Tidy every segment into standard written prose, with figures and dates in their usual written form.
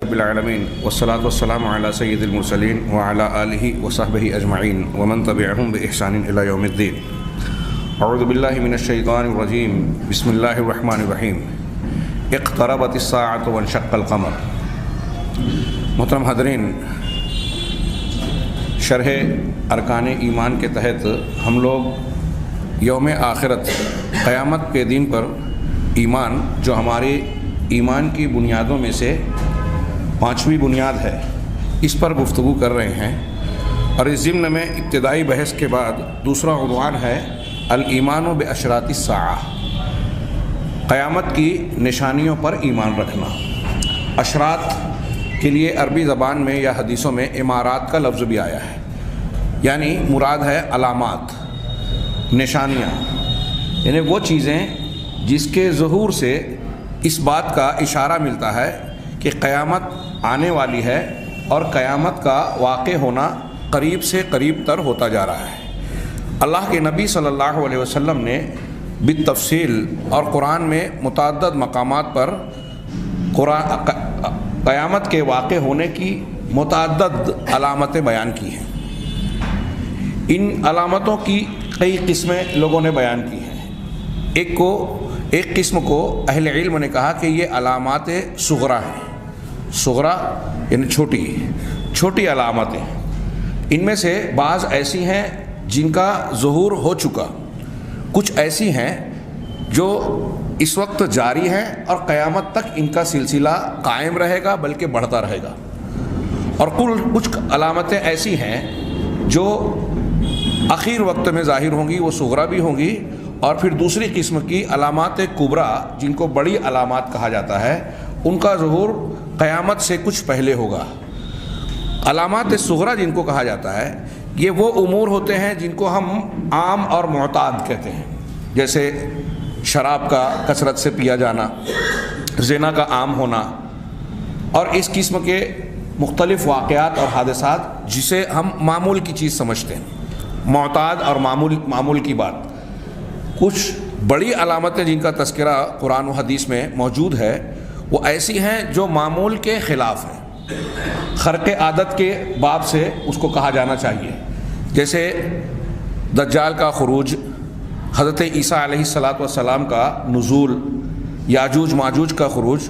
رب العالمین والصلاة والسلام علی سید المرسلین وعلی آلہ وصحبہ اجمعین ومن تبعہم بإحسان الی یوم الدین۔ اعوذ باللہ من الشیطان الرجیم، بسم اللہ الرحمن الرحیم۔ اقتربت الساعة وانشق القمر۔ محترم حاضرین، شرح ارکان ایمان کے تحت ہم لوگ یوم آخرت، قیامت کے دن پر ایمان، جو ہماری ایمان کی بنیادوں میں سے پانچویں بنیاد ہے، اس پر گفتگو کر رہے ہیں، اور اس ضمن میں ابتدائی بحث کے بعد دوسرا عنوان ہے الایمان باشراط الساعہ، قیامت کی نشانیوں پر ایمان رکھنا۔ اشراط کے لیے عربی زبان میں یا حدیثوں میں امارات کا لفظ بھی آیا ہے، یعنی مراد ہے علامات، نشانیاں، یعنی وہ چیزیں جس کے ظہور سے اس بات کا اشارہ ملتا ہے کہ قیامت آنے والی ہے اور قیامت کا واقع ہونا قریب سے قریب تر ہوتا جا رہا ہے۔ اللہ کے نبی صلی اللہ علیہ وسلم نے بالتفصیل اور قرآن میں متعدد مقامات پر قیامت کے واقع ہونے کی متعدد علامتیں بیان کی ہیں۔ ان علامتوں کی کئی قسمیں لوگوں نے بیان کی ہیں۔ ایک قسم کو اہل علم نے کہا کہ یہ علامات صغرا ہیں۔ صغرا یعنی چھوٹی علامتیں۔ ان میں سے بعض ایسی ہیں جن کا ظہور ہو چکا، کچھ ایسی ہیں جو اس وقت جاری ہیں اور قیامت تک ان کا سلسلہ قائم رہے گا بلکہ بڑھتا رہے گا، اور کچھ علامتیں ایسی ہیں جو اخیر وقت میں ظاہر ہوں گی، وہ صغرا بھی ہوں گی، اور پھر دوسری قسم کی علامات کبریٰ جن کو بڑی علامات کہا جاتا ہے، ان کا ظہور قیامت سے کچھ پہلے ہوگا۔ علامات صغرا جن کو کہا جاتا ہے، یہ وہ امور ہوتے ہیں جن کو ہم عام اور معتاد کہتے ہیں، جیسے شراب کا کثرت سے پیا جانا، زنا کا عام ہونا، اور اس قسم کے مختلف واقعات اور حادثات جسے ہم معمول کی چیز سمجھتے ہیں، معتاد اور معمول کی بات۔ کچھ بڑی علامتیں جن کا تذکرہ قرآن و حدیث میں موجود ہے، وہ ایسی ہیں جو معمول کے خلاف ہیں، خرق عادت کے باب سے اس کو کہا جانا چاہیے، جیسے دجال کا خروج، حضرت عیسیٰ علیہ السلام کا نزول، یاجوج ماجوج کا خروج،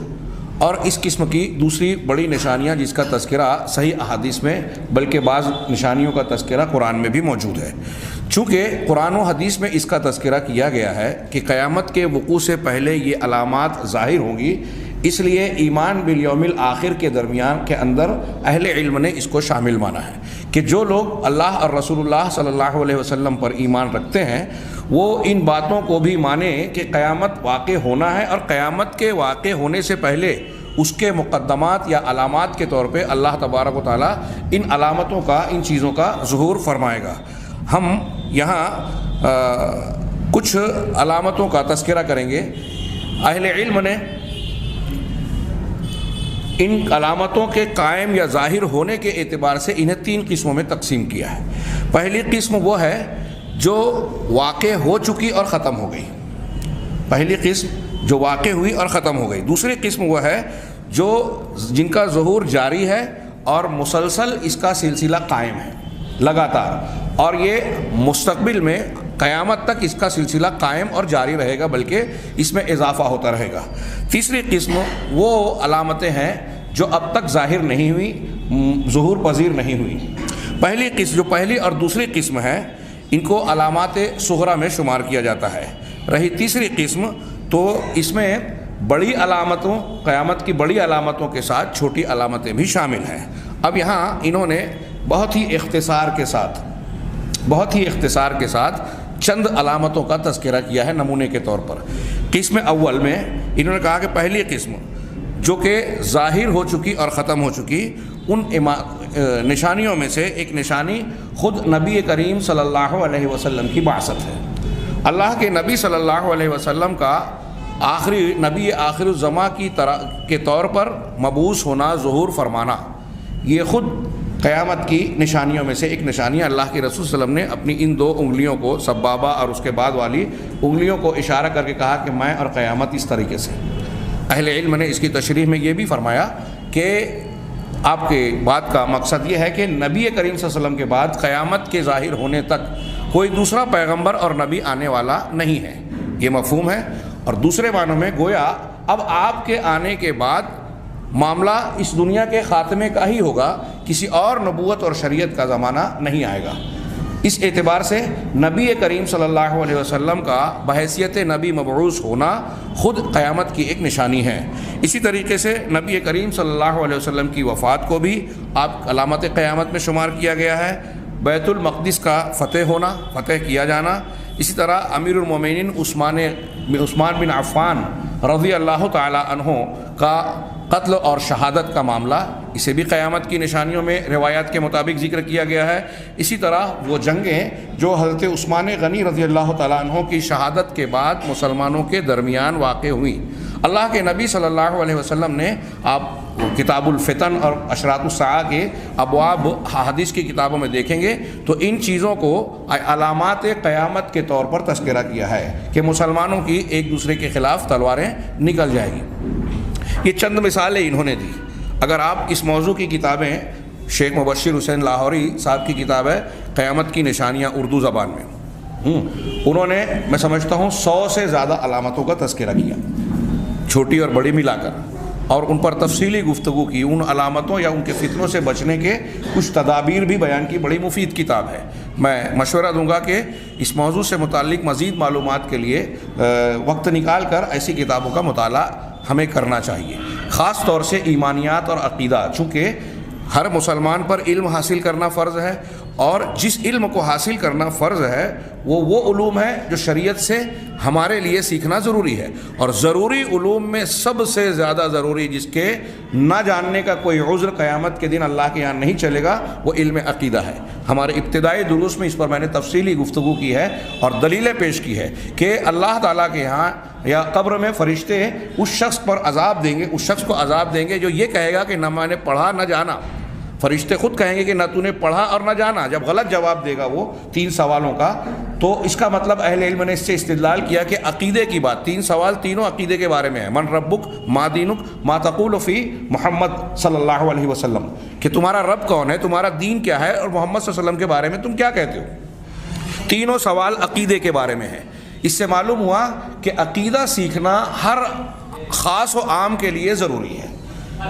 اور اس قسم کی دوسری بڑی نشانیاں جس کا تذکرہ صحیح احادیث میں، بلکہ بعض نشانیوں کا تذکرہ قرآن میں بھی موجود ہے۔ چونکہ قرآن و حدیث میں اس کا تذکرہ کیا گیا ہے کہ قیامت کے وقوع سے پہلے یہ علامات ظاہر ہوں گی، اس لیے ایمان بالیوم الآخر کے درمیان کے اندر اہل علم نے اس کو شامل مانا ہے کہ جو لوگ اللہ اور رسول اللہ صلی اللہ علیہ وسلم پر ایمان رکھتے ہیں، وہ ان باتوں کو بھی مانیں کہ قیامت واقع ہونا ہے، اور قیامت کے واقع ہونے سے پہلے اس کے مقدمات یا علامات کے طور پہ اللہ تبارک و تعالیٰ ان علامتوں کا، ان چیزوں کا ظہور فرمائے گا۔ ہم یہاں کچھ علامتوں کا تذکرہ کریں گے۔ اہل علم نے ان علامتوں کے قائم یا ظاہر ہونے کے اعتبار سے انہیں تین قسموں میں تقسیم کیا ہے۔ پہلی قسم وہ ہے جو واقع ہو چکی اور ختم ہو گئی، پہلی قسم جو واقع ہوئی اور ختم ہو گئی۔ دوسری قسم وہ ہے جن کا ظہور جاری ہے اور مسلسل اس کا سلسلہ قائم ہے، لگاتار، اور یہ مستقبل میں قیامت تک اس کا سلسلہ قائم اور جاری رہے گا، بلکہ اس میں اضافہ ہوتا رہے گا۔ تیسری قسم وہ علامتیں ہیں جو اب تک ظاہر نہیں ہوئی، ظہور پذیر نہیں ہوئی۔ جو پہلی اور دوسری قسم ہے، ان کو علامات صغرا میں شمار کیا جاتا ہے۔ رہی تیسری قسم، تو اس میں بڑی علامتوں، قیامت کی بڑی علامتوں کے ساتھ چھوٹی علامتیں بھی شامل ہیں۔ اب یہاں انہوں نے بہت ہی اختصار کے ساتھ چند علامتوں کا تذکرہ کیا ہے نمونے کے طور پر۔ قسم اول میں انہوں نے کہا کہ پہلی قسم جو کہ ظاہر ہو چکی اور ختم ہو چکی، ان نشانیوں میں سے ایک نشانی خود نبی کریم صلی اللہ علیہ وسلم کی بعثت ہے۔ اللہ کے نبی صلی اللہ علیہ وسلم کا نبی آخر الزماں کے طور پر مبعوث ہونا، ظہور فرمانا، یہ خود قیامت کی نشانیوں میں سے ایک نشانی ہے۔ اللہ کے رسول صلی اللہ علیہ وسلم نے اپنی ان دو انگلیوں کو، سبابہ اور اس کے بعد والی انگلیوں کو اشارہ کر کے کہا کہ میں اور قیامت اس طریقے سے۔ اہل علم نے اس کی تشریح میں یہ بھی فرمایا کہ کہ آپ کے بات کا مقصد یہ ہے کہ نبی کریم صلی اللہ علیہ وسلم کے بعد قیامت کے ظاہر ہونے تک کوئی دوسرا پیغمبر اور نبی آنے والا نہیں ہے، یہ مفہوم ہے۔ اور دوسرے معنوں میں گویا اب آپ کے آنے کے بعد معاملہ اس دنیا کے خاتمے کا ہی ہوگا، کسی اور نبوت اور شریعت کا زمانہ نہیں آئے گا۔ اس اعتبار سے نبی کریم صلی اللہ علیہ وسلم کا بحیثیت نبی مبعوث ہونا خود قیامت کی ایک نشانی ہے۔ اسی طریقے سے نبی کریم صلی اللہ علیہ وسلم کی وفات کو بھی آپ علامت قیامت میں شمار کیا گیا ہے۔ بیت المقدس کا فتح کیا جانا، اسی طرح امیر المومنین عثمان بن عفان رضی اللہ تعالی عنہ کا قتل اور شہادت کا معاملہ، اسے بھی قیامت کی نشانیوں میں روایات کے مطابق ذکر کیا گیا ہے۔ اسی طرح وہ جنگیں جو حضرت عثمان غنی رضی اللہ تعالیٰ عنہ کی شہادت کے بعد مسلمانوں کے درمیان واقع ہوئیں، اللہ کے نبی صلی اللہ علیہ وسلم نے، آپ کتاب الفتن اور اشراط الساعہ کے ابواب حدیث کی کتابوں میں دیکھیں گے تو ان چیزوں کو علامات قیامت کے طور پر تذکرہ کیا ہے کہ مسلمانوں کی ایک دوسرے کے خلاف تلواریں نکل جائیں گی۔ یہ چند مثالیں انہوں نے دی۔ اگر آپ اس موضوع کی کتابیں، شیخ مبشر حسین لاہوری صاحب کی کتاب ہے قیامت کی نشانیاں اردو زبان میں، انہوں نے میں سمجھتا ہوں 100 سے زیادہ علامتوں کا تذکرہ کیا، چھوٹی اور بڑی ملا کر، اور ان پر تفصیلی گفتگو کی، ان علامتوں یا ان کے فتنوں سے بچنے کے کچھ تدابیر بھی بیان کی۔ بڑی مفید کتاب ہے۔ میں مشورہ دوں گا کہ اس موضوع سے متعلق مزید معلومات کے لیے وقت نکال کر ایسی کتابوں کا مطالعہ ہمیں کرنا چاہیے، خاص طور سے ایمانیات اور عقیدہ، چونکہ ہر مسلمان پر علم حاصل کرنا فرض ہے، اور جس علم کو حاصل کرنا فرض ہے وہ علوم ہے جو شریعت سے ہمارے لیے سیکھنا ضروری ہے، اور ضروری علوم میں سب سے زیادہ ضروری، جس کے نہ جاننے کا کوئی عذر قیامت کے دن اللہ کے یہاں نہیں چلے گا، وہ علم عقیدہ ہے۔ ہمارے ابتدائی دروس میں اس پر میں نے تفصیلی گفتگو کی ہے اور دلیلیں پیش کی ہے کہ اللہ تعالیٰ کے یہاں یا قبر میں فرشتے اس شخص پر عذاب دیں گے، اس شخص کو عذاب دیں گے جو یہ کہے گا کہ نہ میں نے پڑھا نہ جانا۔ فرشتے خود کہیں گے کہ نہ تو نے پڑھا اور نہ جانا، جب غلط جواب دے گا وہ 3 سوالوں کا۔ تو اس کا مطلب اہل علم نے اس سے استدلال کیا کہ عقیدے کی بات، 3 سوال تینوں عقیدے کے بارے میں ہے۔ من ربک، ما دینک، ما تقول فی محمد صلی اللہ علیہ وسلم، کہ تمہارا رب کون ہے، تمہارا دین کیا ہے، اور محمد صلی اللہ علیہ وسلم کے بارے میں تم کیا کہتے ہو۔ تینوں سوال عقیدے کے بارے میں ہے۔ اس سے معلوم ہوا کہ عقیدہ سیکھنا ہر خاص و عام کے لیے ضروری ہے،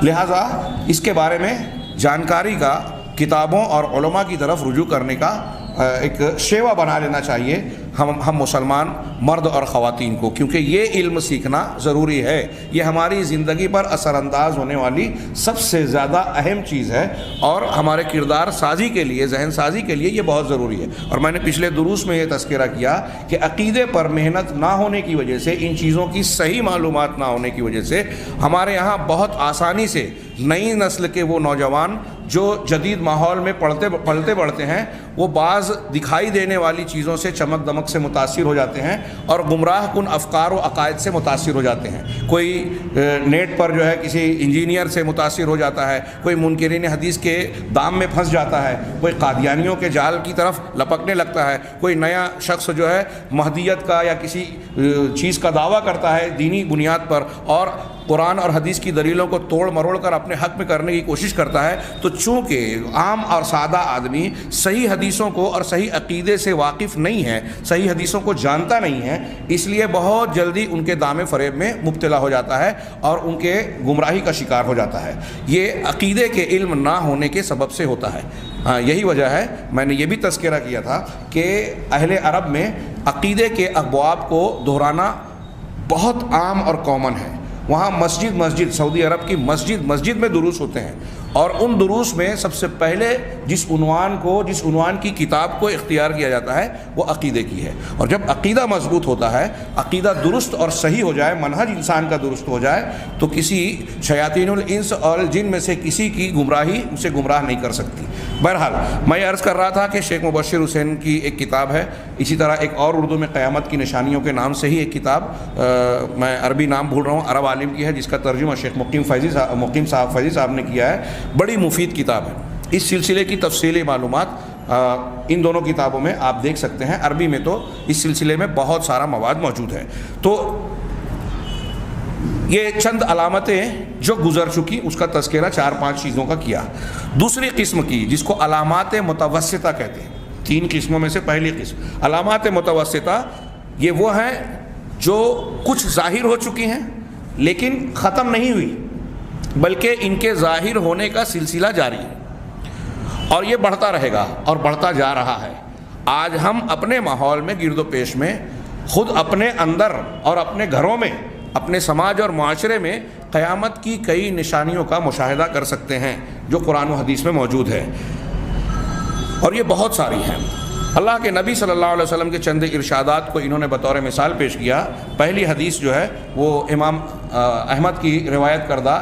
لہذا اس کے بارے میں جانکاری کا کتابوں اور علماء کی طرف رجوع کرنے کا ایک شیوا بنا لینا چاہیے ہم مسلمان مرد اور خواتین کو، کیونکہ یہ علم سیکھنا ضروری ہے۔ یہ ہماری زندگی پر اثر انداز ہونے والی سب سے زیادہ اہم چیز ہے، اور ہمارے کردار سازی کے لیے، ذہن سازی کے لیے یہ بہت ضروری ہے۔ اور میں نے پچھلے دروس میں یہ تذکرہ کیا کہ عقیدے پر محنت نہ ہونے کی وجہ سے، ان چیزوں کی صحیح معلومات نہ ہونے کی وجہ سے، ہمارے یہاں بہت آسانی سے نئی نسل کے وہ نوجوان جو جدید ماحول میں پلتے بڑھتے ہیں، وہ بعض دکھائی دینے والی چیزوں سے، چمک دمک سے متاثر ہو جاتے ہیں اور گمراہ کن افکار و عقائد سے متاثر ہو جاتے ہیں۔ کوئی نیٹ پر جو ہے کسی انجینئر سے متاثر ہو جاتا ہے، کوئی منکرین حدیث کے دام میں پھنس جاتا ہے، کوئی قادیانیوں کے جال کی طرف لپکنے لگتا ہے، کوئی نیا شخص جو ہے مہدیت کا یا کسی چیز کا دعویٰ کرتا ہے دینی بنیاد پر، اور قرآن اور حدیث کی دلیلوں کو توڑ مروڑ کر اپنے حق میں کرنے کی کوشش کرتا ہے۔ تو چونکہ عام اور سادہ آدمی صحیح حدیثوں کو اور صحیح عقیدے سے واقف نہیں ہے، صحیح حدیثوں کو جانتا نہیں ہے، اس لیے بہت جلدی ان کے دام فریب میں مبتلا ہو جاتا ہے اور ان کے گمراہی کا شکار ہو جاتا ہے۔ یہ عقیدے کے علم نہ ہونے کے سبب سے ہوتا ہے۔ یہی وجہ ہے، میں نے یہ بھی تذکرہ کیا تھا کہ اہل عرب میں عقیدے کے ابواب کو دہرانا بہت عام اور کامن ہے۔ وہاں مسجد سعودی عرب کی مسجد میں دروس ہوتے ہیں، اور ان دروس میں سب سے پہلے جس عنوان کی کتاب کو اختیار کیا جاتا ہے وہ عقیدے کی ہے۔ اور جب عقیدہ مضبوط ہوتا ہے، عقیدہ درست اور صحیح ہو جائے، منہج انسان کا درست ہو جائے، تو کسی شیاطین الانس اور الجن میں سے کسی کی گمراہی اسے گمراہ نہیں کر سکتی۔ بہرحال میں عرض کر رہا تھا کہ شیخ مبشر حسین کی ایک کتاب ہے، اسی طرح ایک اور اردو میں قیامت کی نشانیوں کے نام سے ہی ایک کتاب، میں عربی نام بھول رہا ہوں، عرب عالم کی ہے، جس کا ترجمہ شیخ مقیم فیضی صاحب نے کیا ہے۔ بڑی مفید کتاب ہے۔ اس سلسلے کی تفصیلی معلومات ان دونوں کتابوں میں آپ دیکھ سکتے ہیں۔ عربی میں تو اس سلسلے میں بہت سارا مواد موجود ہے۔ تو یہ چند علامتیں جو گزر چکی، اس کا تذکرہ 4-5 چیزوں کا کیا۔ دوسری قسم کی جس کو علامات متوسطہ کہتے ہیں، 3 قسموں میں سے پہلی قسم علامات متوسطہ، یہ وہ ہیں جو کچھ ظاہر ہو چکی ہیں لیکن ختم نہیں ہوئی، بلکہ ان کے ظاہر ہونے کا سلسلہ جاری ہے اور یہ بڑھتا رہے گا اور بڑھتا جا رہا ہے۔ آج ہم اپنے ماحول میں، گرد و پیش میں، خود اپنے اندر اور اپنے گھروں میں، اپنے سماج اور معاشرے میں قیامت کی کئی نشانیوں کا مشاہدہ کر سکتے ہیں جو قرآن و حدیث میں موجود ہے، اور یہ بہت ساری ہیں۔ اللہ کے نبی صلی اللہ علیہ وسلم کے چند ارشادات کو انہوں نے بطور مثال پیش کیا۔ پہلی حدیث جو ہے وہ امام احمد کی روایت کردہ،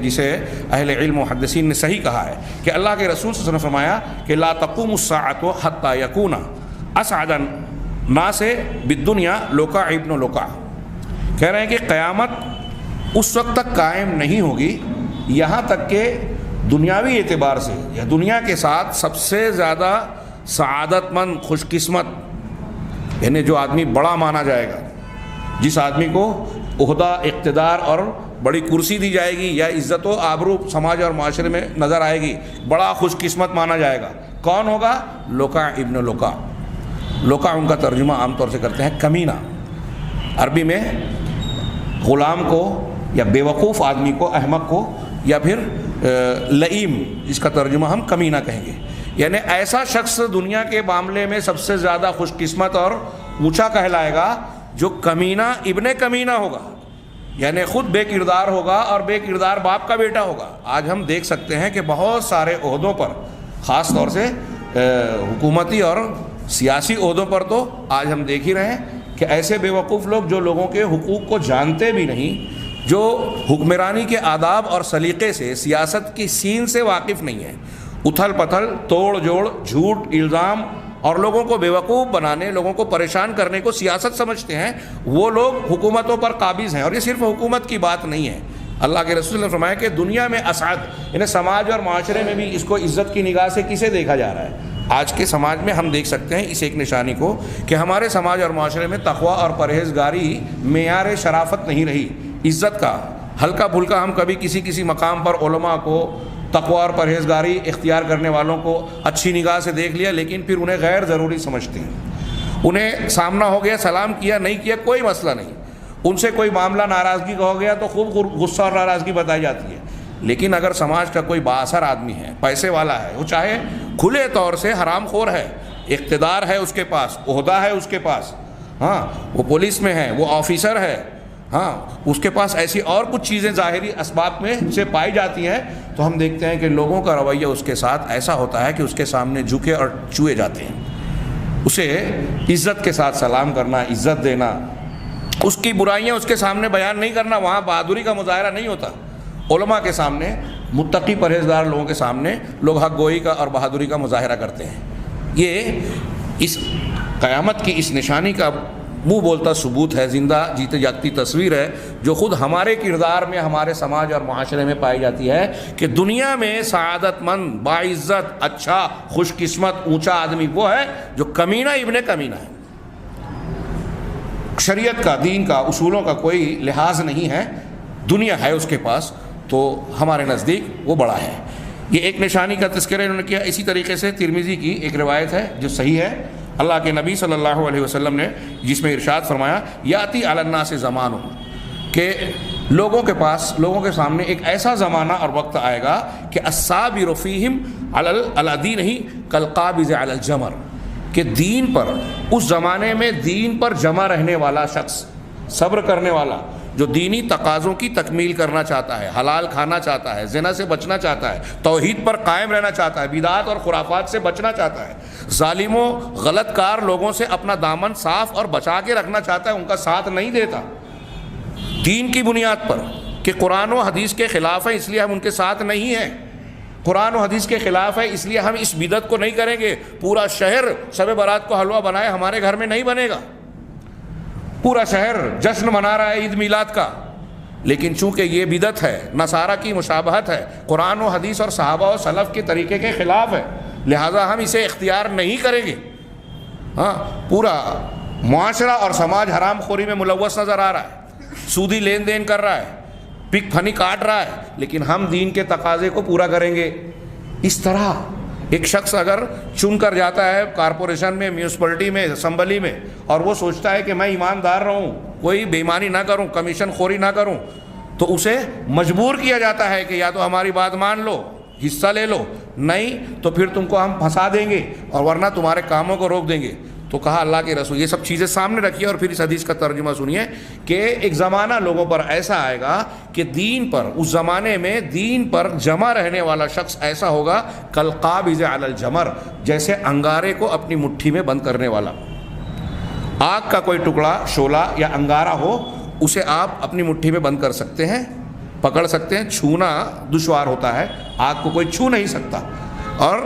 جسے اہل علم و محدثین نے صحیح کہا ہے کہ اللہ کے رسول صلی اللہ علیہ وسلم نے فرمایا کہ لا تقوم الساعة حتى يكون اسعد الناس بالدنيا لوکا ابن لوکا، کہہ رہے ہیں کہ قیامت اس وقت تک قائم نہیں ہوگی یہاں تک کہ دنیاوی اعتبار سے یا دنیا کے ساتھ سب سے زیادہ سعادت مند، خوش قسمت، یعنی جو آدمی بڑا مانا جائے گا، جس آدمی کو عہدہ، اقتدار اور بڑی کرسی دی جائے گی یا عزت و آبرو سماج اور معاشرے میں نظر آئے گی، بڑا خوش قسمت مانا جائے گا، کون ہوگا؟ لوکا ابن لوکا۔ لوکا ان کا ترجمہ عام طور سے کرتے ہیں کمینہ، عربی میں غلام کو یا بیوقوف آدمی کو، احمق کو، یا پھر لئیم، جس کا ترجمہ ہم کمینہ کہیں گے، یعنی ایسا شخص دنیا کے معاملے میں سب سے زیادہ خوش قسمت اور اونچا کہلائے گا جو کمینہ ابن کمینہ ہوگا، یعنی خود بے کردار ہوگا اور بے کردار باپ کا بیٹا ہوگا۔ آج ہم دیکھ سکتے ہیں کہ بہت سارے عہدوں پر، خاص طور سے حکومتی اور سیاسی عہدوں پر، تو آج ہم دیکھ ہی رہے ہیں کہ ایسے بیوقوف لوگ جو لوگوں کے حقوق کو جانتے بھی نہیں، جو حکمرانی کے آداب اور سلیقے سے، سیاست کی سین سے واقف نہیں ہیں، اتھل پتھل، توڑ جوڑ، جھوٹ، الزام اور لوگوں کو بیوقوف بنانے، لوگوں کو پریشان کرنے کو سیاست سمجھتے ہیں، وہ لوگ حکومتوں پر قابض ہیں۔ اور یہ صرف حکومت کی بات نہیں ہے، اللہ کے رسول نے فرمایا کہ دنیا میں اسعد، یعنی سماج اور معاشرے میں بھی اس کو عزت کی نگاہ سے کسے دیکھا جا رہا ہے؟ آج کے سماج میں ہم دیکھ سکتے ہیں اس ایک نشانی کو کہ ہمارے سماج اور معاشرے میں تقوی اور پرہیزگاری معیار شرافت نہیں رہی، عزت کا۔ ہلکا پھلکا ہم کبھی کسی مقام پر علماء کو، تقوی اور پرہیزگاری اختیار کرنے والوں کو اچھی نگاہ سے دیکھ لیا، لیکن پھر انہیں غیر ضروری سمجھتے ہیں۔ انہیں سامنا ہو گیا، سلام کیا، نہیں کیا، کوئی مسئلہ نہیں، ان سے کوئی معاملہ ناراضگی کا ہو گیا تو خوب غصہ اور ناراضگی بتائی جاتی ہے۔ لیکن اگر سماج کا کوئی بااثر آدمی ہے، پیسے والا ہے، وہ چاہے کھلے طور سے حرام خور ہے، اقتدار ہے اس کے پاس، عہدہ ہے اس کے پاس، ہاں وہ پولیس میں ہے، وہ آفیسر ہے، ہاں اس کے پاس ایسی اور کچھ چیزیں ظاہری اسباب میں سے پائی جاتی ہیں، تو ہم دیکھتے ہیں کہ لوگوں کا رویہ اس کے ساتھ ایسا ہوتا ہے کہ اس کے سامنے جھکے اور چوئے جاتے ہیں۔ اسے عزت کے ساتھ سلام کرنا، عزت دینا، اس کی برائیاں اس کے سامنے بیان نہیں کرنا، وہاں بہادری کا مظاہرہ نہیں ہوتا۔ علماء کے سامنے، متقی پرہیزگار لوگوں کے سامنے لوگ حق گوئی کا اور بہادری کا مظاہرہ کرتے ہیں۔ یہ اس قیامت کی اس نشانی کا منہ بولتا ثبوت ہے، زندہ جیتے جاگتی تصویر ہے، جو خود ہمارے کردار میں، ہمارے سماج اور معاشرے میں پائی جاتی ہے کہ دنیا میں سعادت مند، باعزت، اچھا، خوش قسمت، اونچا آدمی وہ ہے جو کمینہ ابن کمینہ ہے۔ شریعت کا، دین کا، اصولوں کا کوئی لحاظ نہیں ہے، دنیا ہے اس کے پاس، تو ہمارے نزدیک وہ بڑا ہے۔ یہ ایک نشانی کا تذکرہ انہوں نے کیا۔ اسی طریقے سے ترمذی کی ایک روایت ہے جو صحیح ہے، اللہ کے نبی صلی اللہ علیہ وسلم نے جس میں ارشاد فرمایا، یاتی علی الناس زمان، کہ لوگوں کے پاس، لوگوں کے سامنے ایک ایسا زمانہ اور وقت آئے گا کہ الصابر فیہم علی دینہ کالقابض علی الجمر، کہ دین پر، اس زمانے میں دین پر جمع رہنے والا شخص، صبر کرنے والا، جو دینی تقاضوں کی تکمیل کرنا چاہتا ہے، حلال کھانا چاہتا ہے، زنا سے بچنا چاہتا ہے، توحید پر قائم رہنا چاہتا ہے، بدعات اور خرافات سے بچنا چاہتا ہے، ظالموں، غلط کار لوگوں سے اپنا دامن صاف اور بچا کے رکھنا چاہتا ہے، ان کا ساتھ نہیں دیتا دین کی بنیاد پر کہ قرآن و حدیث کے خلاف ہے اس لیے ہم ان کے ساتھ نہیں ہیں، قرآن و حدیث کے خلاف ہے اس لیے ہم اس بدعت کو نہیں کریں گے، پورا شہر شب برات کو حلوہ بنائے، ہمارے گھر میں نہیں بنے گا، پورا شہر جشن منا رہا ہے عید میلاد کا، لیکن چونکہ یہ بدعت ہے، نصارہ کی مشابہت ہے، قرآن و حدیث اور صحابہ و سلف کے طریقے کے خلاف ہے، لہٰذا ہم اسے اختیار نہیں کریں گے۔ ہاں پورا معاشرہ اور سماج حرام خوری میں ملوث نظر آ رہا ہے، سودی لین دین کر رہا ہے، پک پھنی کاٹ رہا ہے لیکن ہم دین کے تقاضے کو پورا کریں گے. اس طرح ایک شخص اگر چن کر جاتا ہے کارپوریشن میں، میونسپلٹی میں، اسمبلی میں، اور وہ سوچتا ہے کہ میں ایماندار رہوں، کوئی بے ایمانی نہ کروں، کمیشن خوری نہ کروں، تو اسے مجبور کیا جاتا ہے کہ یا تو ہماری بات مان لو، حصہ لے لو، نہیں تو پھر تم کو ہم پھنسا دیں گے اور ورنہ تمہارے کاموں کو روک دیں گے. تو کہا اللہ کے رسول یہ سب چیزیں سامنے رکھیے اور پھر اس حدیث کا ترجمہ سنیے کہ ایک زمانہ لوگوں پر ایسا آئے گا کہ دین پر، اس زمانے میں دین پر جمع رہنے والا شخص ایسا ہوگا کالقابض علی الجمر، جیسے انگارے کو اپنی مٹھی میں بند کرنے والا. آگ کا کوئی ٹکڑا، شعلہ یا انگارہ ہو، اسے آپ اپنی مٹھی میں بند کر سکتے ہیں، پکڑ سکتے ہیں. چھونا دشوار ہوتا ہے، آگ کو کوئی چھو نہیں سکتا، اور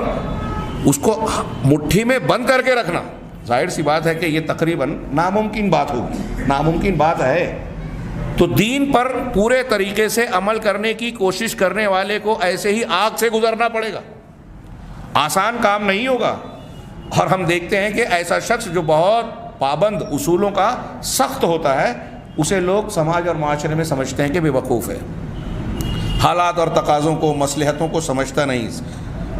اس کو مٹھی میں بند کر کے رکھنا ظاہر سی بات ہے کہ یہ تقریباً ناممکن بات ہوگی، ناممکن بات ہے. تو دین پر پورے طریقے سے عمل کرنے کی کوشش کرنے والے کو ایسے ہی آگ سے گزرنا پڑے گا، آسان کام نہیں ہوگا. اور ہم دیکھتے ہیں کہ ایسا شخص جو بہت پابند، اصولوں کا سخت ہوتا ہے، اسے لوگ سماج اور معاشرے میں سمجھتے ہیں کہ بے وقوف ہے، حالات اور تقاضوں کو، مصلحتوں کو سمجھتا نہیں.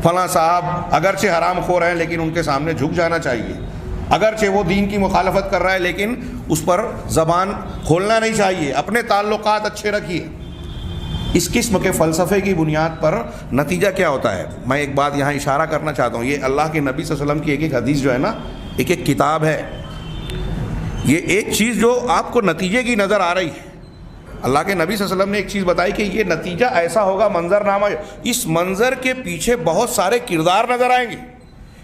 فلاں صاحب اگرچہ حرام خور ہیں لیکن ان کے سامنے جھک جانا چاہیے، اگرچہ وہ دین کی مخالفت کر رہا ہے لیکن اس پر زبان کھولنا نہیں چاہیے، اپنے تعلقات اچھے رکھیے. اس قسم کے فلسفے کی بنیاد پر نتیجہ کیا ہوتا ہے؟ میں ایک بات یہاں اشارہ کرنا چاہتا ہوں. یہ اللہ کے نبی صلی اللہ علیہ وسلم کی ایک ایک حدیث جو ہے نا، ایک ایک کتاب ہے. یہ ایک چیز جو آپ کو نتیجے کی نظر آ رہی ہے، اللہ کے نبی صلی اللہ علیہ وسلم نے ایک چیز بتائی کہ یہ نتیجہ ایسا ہوگا، منظر نامہ، اس منظر کے پیچھے بہت سارے کردار نظر آئیں گے.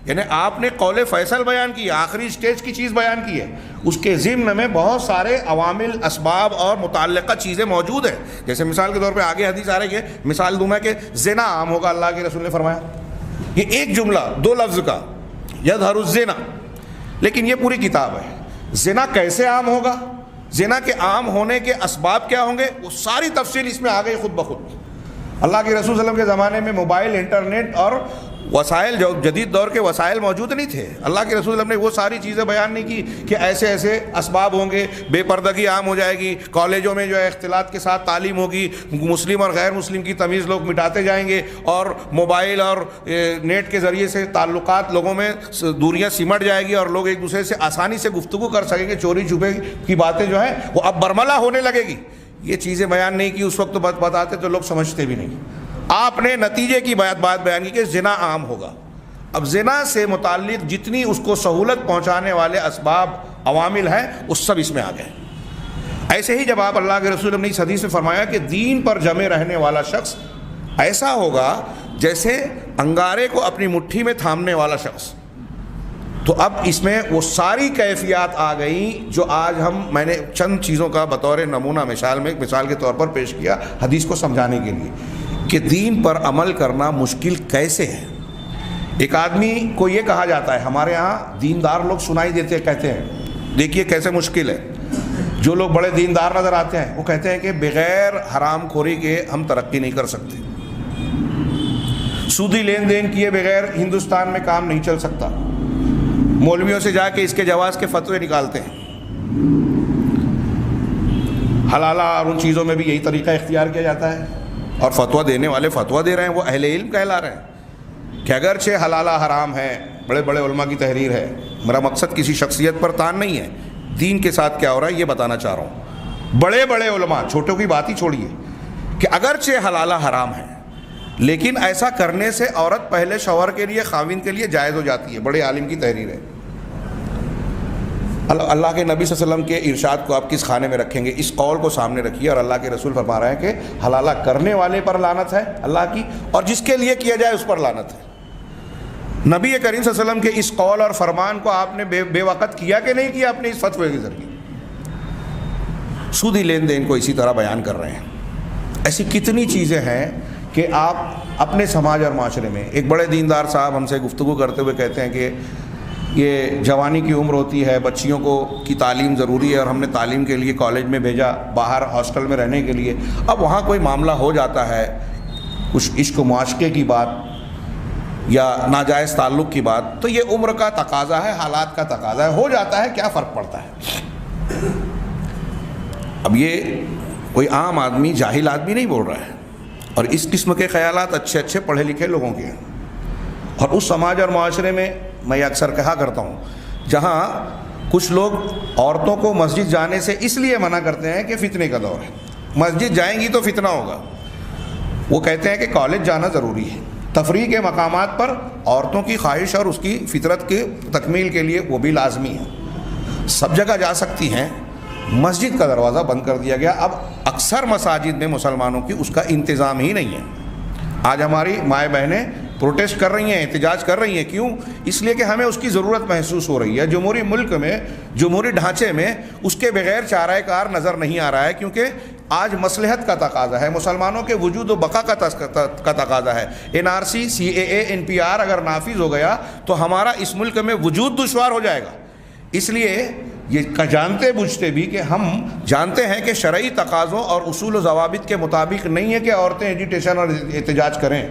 یعنی آپ نے قول فیصل بیان کی، آخری سٹیج کی چیز بیان کی ہے، اس کے ضمن میں بہت سارے عوامل، اسباب اور متعلقہ چیزیں موجود ہیں. جیسے مثال کے طور پہ آگے حدیث آ رہی ہے، مثال دوں میں کہ زنا عام ہوگا، اللہ کے رسول نے فرمایا. یہ ایک جملہ، دو لفظ کا، یظہر الزنا، لیکن یہ پوری کتاب ہے. زنا کیسے عام ہوگا، زنا کے عام ہونے کے اسباب کیا ہوں گے، وہ ساری تفصیل اس میں آ گئی خود بخود. اللہ کے رسول صلی اللہ علیہ وسلم کے زمانے میں موبائل، انٹرنیٹ اور وسائل، جو جدید دور کے وسائل موجود نہیں تھے. اللہ کے رسول صلی اللہ علیہ وسلم نے وہ ساری چیزیں بیان نہیں کی کہ ایسے ایسے اسباب ہوں گے، بے پردگی عام ہو جائے گی، کالجوں میں جو ہے اختلاط کے ساتھ تعلیم ہوگی، مسلم اور غیر مسلم کی تمیز لوگ مٹاتے جائیں گے، اور موبائل اور نیٹ کے ذریعے سے تعلقات لوگوں میں دوریاں سمٹ جائے گی اور لوگ ایک دوسرے سے آسانی سے گفتگو کر سکیں گے. چوری چھپے کی باتیں جو ہیں وہ اب برملا ہونے لگے گی. یہ چیزیں بیان نہیں کی اس وقت، بتاتے تو لوگ سمجھتے بھی نہیں. آپ نے نتیجے کی بات بیان کی کہ زنا عام ہوگا. اب زنا سے متعلق جتنی اس کو سہولت پہنچانے والے اسباب، عوامل ہیں، وہ سب اس میں آ گئے. ایسے ہی جب آپ، اللہ کے رسول نے اس حدیث میں فرمایا کہ دین پر جمے رہنے والا شخص ایسا ہوگا جیسے انگارے کو اپنی مٹھی میں تھامنے والا شخص. تو اب اس میں وہ ساری کیفیات آ گئیں جو آج میں نے چند چیزوں کا بطور نمونہ مثال کے طور پر پیش کیا حدیث کو سمجھانے کے لیے کہ دین پر عمل کرنا مشکل کیسے ہے. ایک آدمی کو یہ کہا جاتا ہے، ہمارے ہاں دیندار لوگ سنائی دیتے کہتے ہیں دیکھیے کیسے مشکل ہے. جو لوگ بڑے دیندار نظر آتے ہیں وہ کہتے ہیں کہ بغیر حرام خوری کے ہم ترقی نہیں کر سکتے، سودی لین دین کیے بغیر ہندوستان میں کام نہیں چل سکتا. مولویوں سے جا کے اس کے جواز کے فتوے نکالتے ہیں. حلالہ اور ان چیزوں میں بھی یہی طریقہ اختیار کیا جاتا ہے، اور فتویٰ دینے والے فتویٰ دے رہے ہیں وہ اہل علم کہلا رہے ہیں کہ اگرچہ حلالہ حرام ہے، بڑے بڑے علماء کی تحریر ہے. میرا مقصد کسی شخصیت پر تان نہیں ہے، دین کے ساتھ کیا ہو رہا ہے یہ بتانا چاہ رہا ہوں. بڑے بڑے علماء، چھوٹوں کی بات ہی چھوڑیے، کہ اگرچہ حلالہ حرام ہے لیکن ایسا کرنے سے عورت پہلے شوہر کے لیے، خاوند کے لیے جائز ہو جاتی ہے. بڑے عالم کی تحریر ہے. اللہ کے نبی صلی اللہ علیہ وسلم کے ارشاد کو آپ کس خانے میں رکھیں گے؟ اس قول کو سامنے رکھیے، اور اللہ کے رسول فرما رہے ہیں کہ حلالہ کرنے والے پر لعنت ہے اللہ کی، اور جس کے لیے کیا جائے اس پر لعنت ہے. نبی کریم صلی اللہ علیہ وسلم کے اس قول اور فرمان کو آپ نے بے وقت کیا کہ نہیں کیا اپنے اس فتوے کے ذریعے؟ سودی لین دین کو اسی طرح بیان کر رہے ہیں. ایسی کتنی چیزیں ہیں کہ آپ اپنے سماج اور معاشرے میں، ایک بڑے دیندار صاحب ہم سے گفتگو کرتے ہوئے کہتے ہیں کہ یہ جوانی کی عمر ہوتی ہے، بچیوں کو کی تعلیم ضروری ہے، اور ہم نے تعلیم کے لیے کالج میں بھیجا، باہر ہاسٹل میں رہنے کے لیے. اب وہاں کوئی معاملہ ہو جاتا ہے، کچھ عشق و معاشقے کی بات یا ناجائز تعلق کی بات، تو یہ عمر کا تقاضا ہے، حالات کا تقاضا ہے، ہو جاتا ہے، کیا فرق پڑتا ہے. اب یہ کوئی عام آدمی جاہل آدمی نہیں بول رہا ہے، اور اس قسم کے خیالات اچھے اچھے پڑھے لکھے لوگوں کے ہیں۔ اور اس سماج اور معاشرے میں میں اکثر کہا کرتا ہوں، جہاں کچھ لوگ عورتوں کو مسجد جانے سے اس لیے منع کرتے ہیں کہ فتنے کا دور ہے، مسجد جائیں گی تو فتنہ ہوگا، وہ کہتے ہیں کہ کالج جانا ضروری ہے، تفریح کے مقامات پر عورتوں کی خواہش اور اس کی فطرت کے تکمیل کے لیے وہ بھی لازمی ہے، سب جگہ جا سکتی ہیں، مسجد کا دروازہ بند کر دیا گیا۔ اب اکثر مساجد میں مسلمانوں کی اس کا انتظام ہی نہیں ہے۔ آج ہماری مائیں بہنیں پروٹیسٹ کر رہی ہیں، احتجاج کر رہی ہیں، کیوں؟ اس لیے کہ ہمیں اس کی ضرورت محسوس ہو رہی ہے۔ جمہوری ملک میں، جمہوری ڈھانچے میں اس کے بغیر چارہ کار نظر نہیں آ رہا ہے، کیونکہ آج مصلحت کا تقاضا ہے، مسلمانوں کے وجود و بقا کا تقاضا ہے۔ NRC CAA NPR اگر نافذ ہو گیا تو ہمارا اس ملک میں وجود دشوار ہو جائے گا۔ اس لیے یہ جانتے بوجھتے بھی کہ ہم جانتے ہیں کہ شرعی تقاضوں اور اصول و ضوابط کے مطابق نہیں ہے کہ عورتیں ایجیٹیشن اور احتجاج کریں،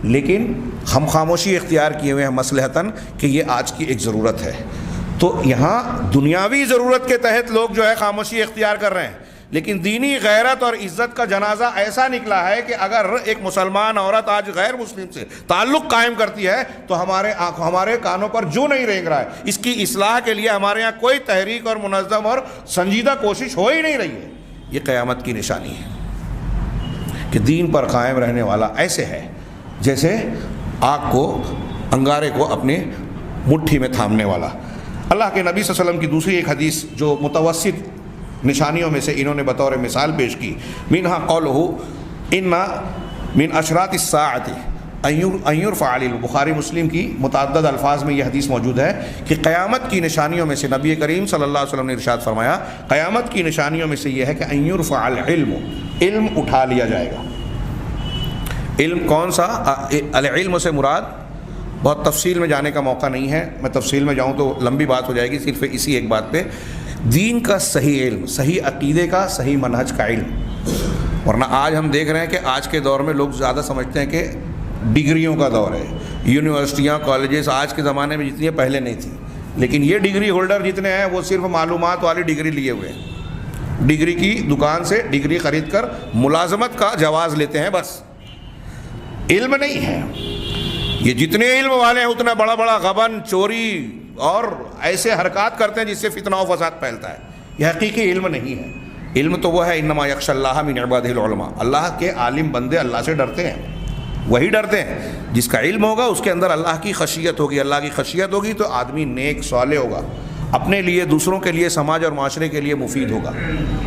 لیکن ہم خاموشی اختیار کیے ہوئے ہیں مصلحتاً کہ یہ آج کی ایک ضرورت ہے۔ تو یہاں دنیاوی ضرورت کے تحت لوگ جو ہے خاموشی اختیار کر رہے ہیں، لیکن دینی غیرت اور عزت کا جنازہ ایسا نکلا ہے کہ اگر ایک مسلمان عورت آج غیر مسلم سے تعلق قائم کرتی ہے تو ہمارے کانوں پر جو نہیں رینگ رہا ہے۔ اس کی اصلاح کے لیے ہمارے یہاں کوئی تحریک اور منظم اور سنجیدہ کوشش ہو ہی نہیں رہی ہے۔ یہ قیامت کی نشانی ہے کہ دین پر قائم رہنے والا ایسے ہے جیسے آگ کو، انگارے کو اپنے مٹھی میں تھامنے والا۔ اللہ کے نبی صلی اللہ علیہ وسلم کی دوسری ایک حدیث جو متوسط نشانیوں میں سے انہوں نے بطور مثال پیش کی، منہا قولہ ان من اشراط الساعۃ ان یرفع علی، بخاری مسلم کی متعدد الفاظ میں یہ حدیث موجود ہے کہ قیامت کی نشانیوں میں سے نبی کریم صلی اللہ علیہ وسلم نے ارشاد فرمایا، قیامت کی نشانیوں میں سے یہ ہے کہ ان یرفع العلم، علم اٹھا لیا جائے گا۔ علم کون سا؟ العلم سے مراد بہت تفصیل میں جانے کا موقع نہیں ہے، میں تفصیل میں جاؤں تو لمبی بات ہو جائے گی، صرف اسی ایک بات پہ، دین کا صحیح علم، صحیح عقیدے کا، صحیح منہج کا علم۔ ورنہ آج ہم دیکھ رہے ہیں کہ آج کے دور میں لوگ زیادہ سمجھتے ہیں کہ ڈگریوں کا دور ہے، یونیورسٹیاں، کالجز آج کے زمانے میں جتنی پہلے نہیں تھیں، لیکن یہ ڈگری ہولڈر جتنے ہیں وہ صرف معلومات والی ڈگری لیے ہوئے ہیں، ڈگری کی دکان سے ڈگری خرید کر ملازمت کا جواز لیتے ہیں، بس علم نہیں ہے۔ یہ جتنے علم والے ہیں اتنا بڑا بڑا غبن، چوری اور ایسے حرکات کرتے ہیں جس سے فتنہ و فساد پھیلتا ہے۔ یہ حقیقی علم نہیں ہے۔ علم تو وہ ہے انما یخشی اللہ من عبادہ العلماء، اللہ کے عالم بندے اللہ سے ڈرتے ہیں، وہی ڈرتے ہیں۔ جس کا علم ہوگا اس کے اندر اللہ کی خشیت ہوگی، اللہ کی خشیت ہوگی تو آدمی نیک صالح ہوگا، اپنے لیے، دوسروں کے لیے، سماج اور معاشرے کے لیے مفید ہوگا۔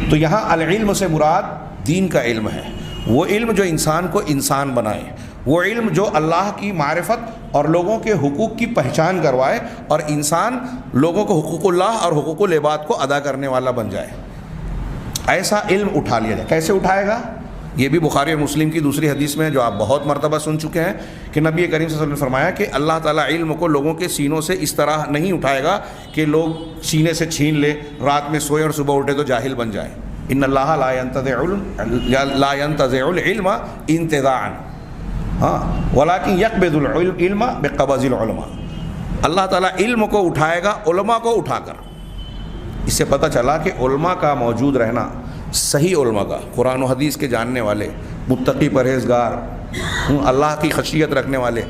تو یہاں العلم سے مراد دین کا علم ہے، وہ علم جو انسان کو انسان بنائے، وہ علم جو اللہ کی معرفت اور لوگوں کے حقوق کی پہچان کروائے اور انسان لوگوں کو حقوق اللہ اور حقوق العباد کو ادا کرنے والا بن جائے، ایسا علم اٹھا لیا جائے۔ کیسے اٹھائے گا؟ یہ بھی بخاری اور مسلم کی دوسری حدیث میں جو آپ بہت مرتبہ سن چکے ہیں کہ نبی کریم صلی اللہ علیہ وسلم نے فرمایا کہ اللہ تعالیٰ علم کو لوگوں کے سینوں سے اس طرح نہیں اٹھائے گا کہ لوگ سینے سے چھین لے، رات میں سوئے اور صبح اٹھے تو جاہل بن جائیں۔ ان اللہ لا ينتزع العلم انتزاعا ولیکن یقبض العلم بقبض العلماء، اللہ تعالیٰ علم کو اٹھائے گا علماء کو اٹھا کر۔ اس سے پتہ چلا کہ علماء کا موجود رہنا، صحیح علماء کا، قرآن و حدیث کے جاننے والے، متقی پرہیزگار، اللہ کی خشیت رکھنے والے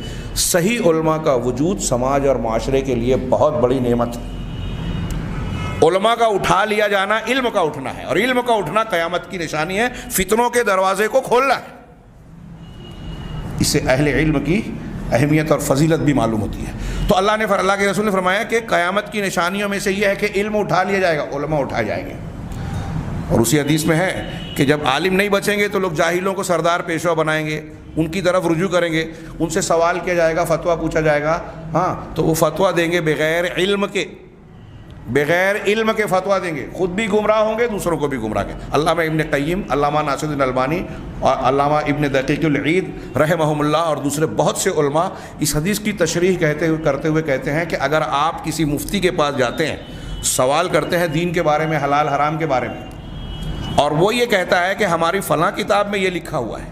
صحیح علماء کا وجود سماج اور معاشرے کے لیے بہت بڑی نعمت ہے۔ علماء کا اٹھا لیا جانا علم کا اٹھنا ہے، اور علم کا اٹھنا قیامت کی نشانی ہے، فتنوں کے دروازے کو کھولنا ہے۔ اس سے اہل علم کی اہمیت اور فضیلت بھی معلوم ہوتی ہے۔ تو اللہ کے رسول نے فرمایا کہ قیامت کی نشانیوں میں سے یہ ہے کہ علم اٹھا لیا جائے گا، علماء اٹھائے جائیں گے۔ اور اسی حدیث میں ہے کہ جب عالم نہیں بچیں گے تو لوگ جاہلوں کو سردار پیشوا بنائیں گے، ان کی طرف رجوع کریں گے، ان سے سوال کیا جائے گا، فتویٰ پوچھا جائے گا، تو وہ فتویٰ دیں گے بغیر علم کے فتویٰ دیں گے، خود بھی گمراہ ہوں گے، دوسروں کو بھی گمراہ کریں۔ علامہ ابن قیم، علامہ ناصر الدین البانی اور علامہ ابن دقیق العید رحمہم اللہ اور دوسرے بہت سے علماء اس حدیث کی تشریح کرتے ہوئے کہتے ہیں کہ اگر آپ کسی مفتی کے پاس جاتے ہیں، سوال کرتے ہیں دین کے بارے میں، حلال حرام کے بارے میں، اور وہ یہ کہتا ہے کہ ہماری فلاں کتاب میں یہ لکھا ہوا ہے،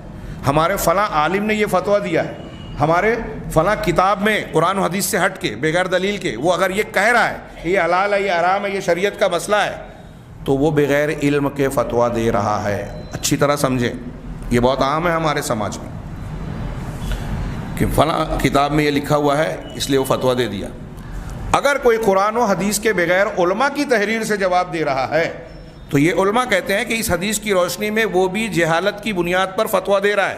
ہمارے فلاں عالم نے یہ فتویٰ دیا ہے، ہمارے فلاں کتاب میں قرآن و حدیث سے ہٹ کے بغیر دلیل کے وہ اگر یہ کہہ رہا ہے کہ یہ حلال ہے، یہ حرام ہے، یہ شریعت کا مسئلہ ہے، تو وہ بغیر علم کے فتویٰ دے رہا ہے۔ اچھی طرح سمجھیں، یہ بہت عام ہے ہمارے سماج میں کہ فلاں کتاب میں یہ لکھا ہوا ہے اس لیے وہ فتویٰ دے دیا۔ اگر کوئی قرآن و حدیث کے بغیر علماء کی تحریر سے جواب دے رہا ہے تو یہ علماء کہتے ہیں کہ اس حدیث کی روشنی میں وہ بھی جہالت کی بنیاد پر فتویٰ دے رہا ہے،